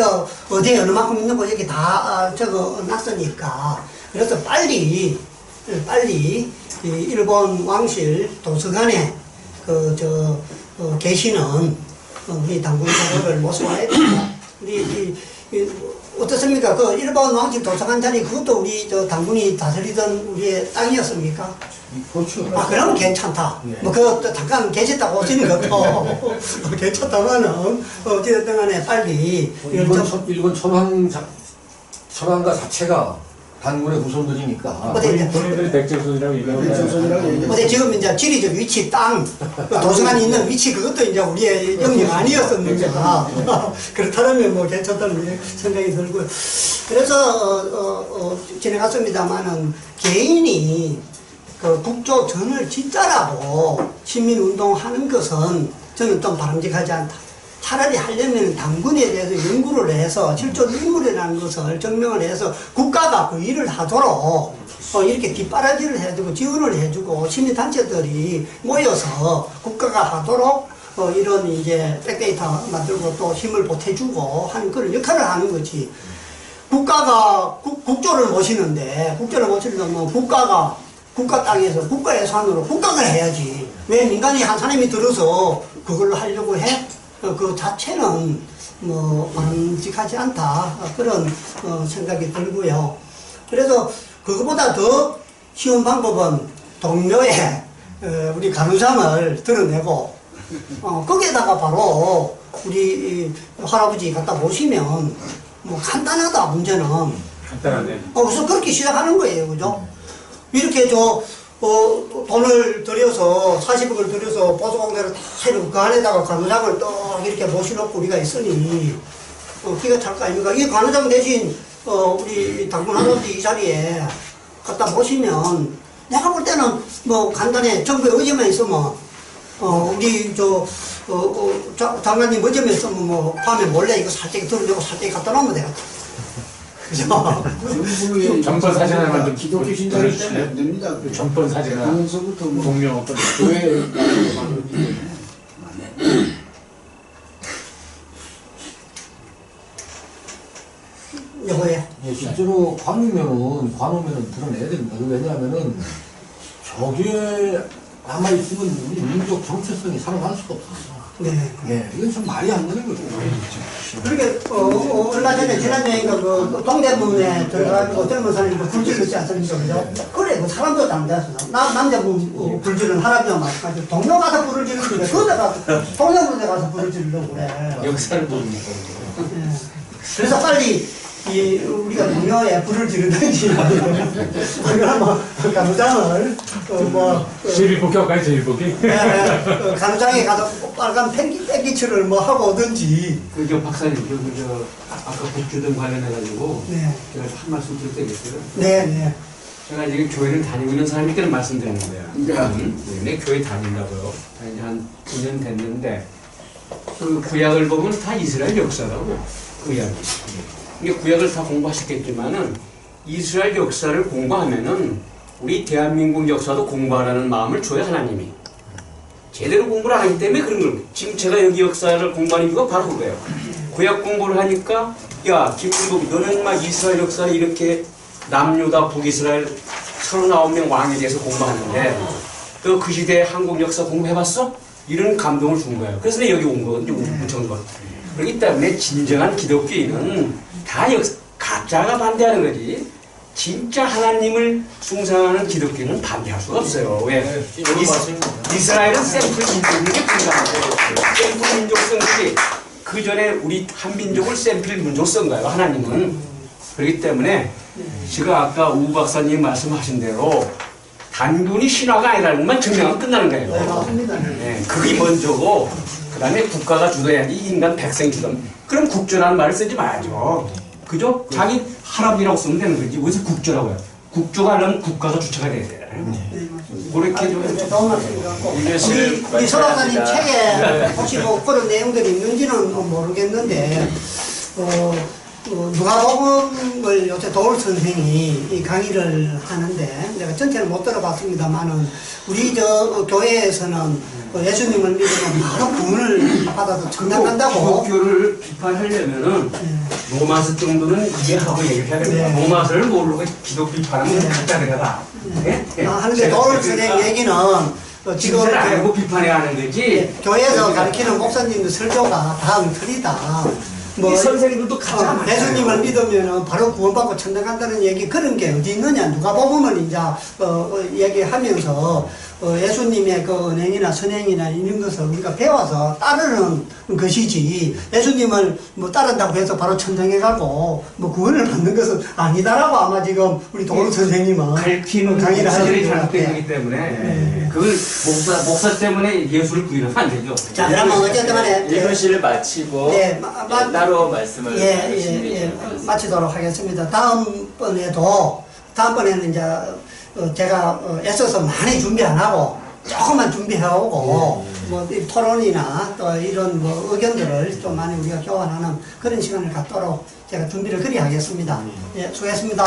어디에 어느 만큼 있는 거 여기 다 적어 놨으니까. 그래서 빨리, 이 일본 왕실 도서관에 계시는 우리 단군 자료를 모셔와야 됩니다. 어떻습니까? 그 일본 왕실 도서관 자리, 그것도 우리 단군이 다스리던 우리의 땅이었습니까? 그렇죠. 그러면 괜찮다. 네. 뭐, 잠깐 계셨다고 오시는 것도 괜찮다면은, 어찌됐든 간에 빨리. 일본 천황가 자체가 단군의 후손들이니까. 본인들이 백제손이라고 얘기하는 근데 지금 이제 지리적 위치, 땅, 도서관이 있는 위치, 그것도 이제 우리의 영역 아니었었는가. 그렇다면 뭐 괜찮다는 생각이 들고요. 그래서, 지나갔습니다만은, 개인이 그 국조전을 짓자라고 시민운동 하는 것은 저는 좀 바람직하지 않다. 차라리 하려면 당군에 대해서 연구를 해서 실존 인물이라는 것을 증명을 해서 국가가 그 일을 하도록 이렇게 뒷바라지를 해주고 지원을 해주고 시민단체들이 모여서 국가가 하도록 이런 이제 백데이터 만들고 또 힘을 보태주고 하는 그런 역할을 하는 거지. 국가가 국조를 모시는데 국가 땅에서 국가 예산으로 국가가 해야지. 왜 민간이 한 사람이 들어서 그걸로 하려고 해? 그 자체는 뭐 바람직하지 않다, 그런 생각이 들고요. 그래서 그것보다 더 쉬운 방법은 동료에 우리 간우상을 드러내고 거기에다가 바로 우리 할아버지 갖다 모시면 뭐 간단하다, 문제는. 간단하네. 그래서 그렇게 시작하는 거예요, 그죠? 이렇게 돈을 들여서 40억을 들여서 보수공대를 다 해놓고 그 안에다가 간호장을 또 이렇게 모셔놓고 우리가 있으니 기가 찰 거 아닙니까? 이 간호장 대신 우리 당군 할아버지 이 자리에 갖다 보시면 내가 볼 때는 뭐 간단히 정부에 의지만 있으면 우리 장관님 의지만 있으면 뭐 밤에 몰래 이거 살짝 들어주고 살짝 갖다 놓으면 되겠다. 그죠? 정권 사진 하나만 좀 기독교 신자를 때문에 보여주실래요? 안 됩니다. 정권 사진 하나 하면서부터 뭐 동료 어떤 교회 여보에 실제로 관 오면은 드러내야 됩니다. 왜냐하면은 저기에 남아 있으면 우리 민족 정체성이 살아갈 수가 없습니다. 네. 예, 이건 좀 말이 안 되는 거죠. 그렇게 얼마 전에 지난주에인가 그 동대문에 들어가지고 젊은 사람이 불질을 지 않습니까? 그죠? 그래 그 사람도 안 됐어. 남자분 불질은 할아버지와 마찬가지로 동료 가서 불을 지르는데 그데 가서 동료분에 가서 불을 지르려고 그래. 역사를 모릅니까? 예. 그래서 빨리 우리가 동료에 불을 지르든지 그러면 간장을 제일복귀할까요? 제일복귀? 간장에 가서 빨간 뺑기치를 뭐 하고 오든지. 그 박사님, 아까 국주등 관련해가지고 네. 제가 한 말씀 드릴 때겠어요. 네. 제가 지금 교회를 다니고 있는 사람이니까 말씀드리는 거예요. 네, 교회 다닌다고요. 다닌 한 9년 됐는데 그 구약을 보면 다 이스라엘 역사라고 구약이. 이게 구약을 다 공부하셨겠지만은 이스라엘 역사를 공부하면은 우리 대한민국 역사도 공부하라는 마음을 줘요 하나님이. 제대로 공부를 안 하기 때문에 그런 거예요. 지금 제가 여기 역사를 공부하는 이유가 바로 그거예요. 구약 공부를 하니까 야 김일복 너는 막 이스라엘 역사를 이렇게 남유다 북이스라엘 39명 왕에 대해서 공부하는데 너 그 시대 한국 역사 공부해봤어? 이런 감동을 준 거예요. 그래서 내가 여기 온 거거든요. 우청도. 그렇기 때문에 진정한 기독교인은 다 가짜가 반대하는 거지. 진짜 하나님을 숭상하는 기독교는 반대할 수가 없어요. 왜? 이스라엘은 샘플 민족이 불가능해요. 샘플 민족 성질이 그 전에 우리 한민족을 샘플 민족 쓴 거예요. 하나님은. 그렇기 때문에 제가 아까 우 박사님 말씀하신 대로 단군이 신화가 아니라는 것만 증명하면 끝나는 거예요. 네, 맞습니다. 네, 그게 먼저고 그 다음에 국가가 주도해야지 인간 백성 주도. 그럼 국조라는 말을 쓰지 말아야죠. 그죠? 자기 할아버지라고 쓰면 되는 거지. 어디서 국조라고 해요? 국조가 하려면 국가가 주체가 돼야 돼. 그렇게 좀 좋은 말씀이고 이것을 우리 설화사님 말씀합니다. 책에 혹시 뭐 그런 내용들이 있는지는 모르겠는데 누가복음을 요새 도울 선생이 이 강의를 하는데 내가 전체는 못 들어봤습니다만은 우리 교회에서는 예수님을 믿으면 바로 구원을 받아서 천당 간다고. 기독교를 비판하려면은 로마서 정도는 이해하고 얘기해야 됩니다. 네. 로마서를 모르고 기독교 비판하면 네. 가짜 되다. 네? 하는데 도울 선생 얘기는 지금 진짜를 알고 비판해야 하는 거지. 교회에서 가르치는 목사님들 설교가 다 엉터리다. 이 선생님들도 가짜 많아요. 예수님을 믿으면 바로 구원받고 천당 간다는 얘기 그런 게 어디 있느냐. 누가 보면 이제 얘기하면서 예수님의 그 은행이나 선행이나 이런 것을 우리가 배워서 따르는 것이지 예수님을 뭐 따른다고 해서 바로 천당에 가고 뭐 구원을 받는 것은 아니다라고 아마 지금 우리 도로 선생님은 가르치는 강의를 목사들이 하시는 것 잘못된 같아요. 거기 때문에 네. 그걸 목사 때문에 예수를 부인하면 안 되죠. 자 그러면 어쨌든 간에 일분실을 마치고 네, 따로 말씀을 나누시는 게 좋겠습니다. 마치도록 하겠습니다. 다음번에는 이제 제가 애써서 많이 준비 안 하고 조금만 준비해오고 뭐 이 토론이나 또 이런 뭐 의견들을 좀 많이 우리가 교환하는 그런 시간을 갖도록 제가 준비를 그리 하겠습니다. 예, 수고했습니다.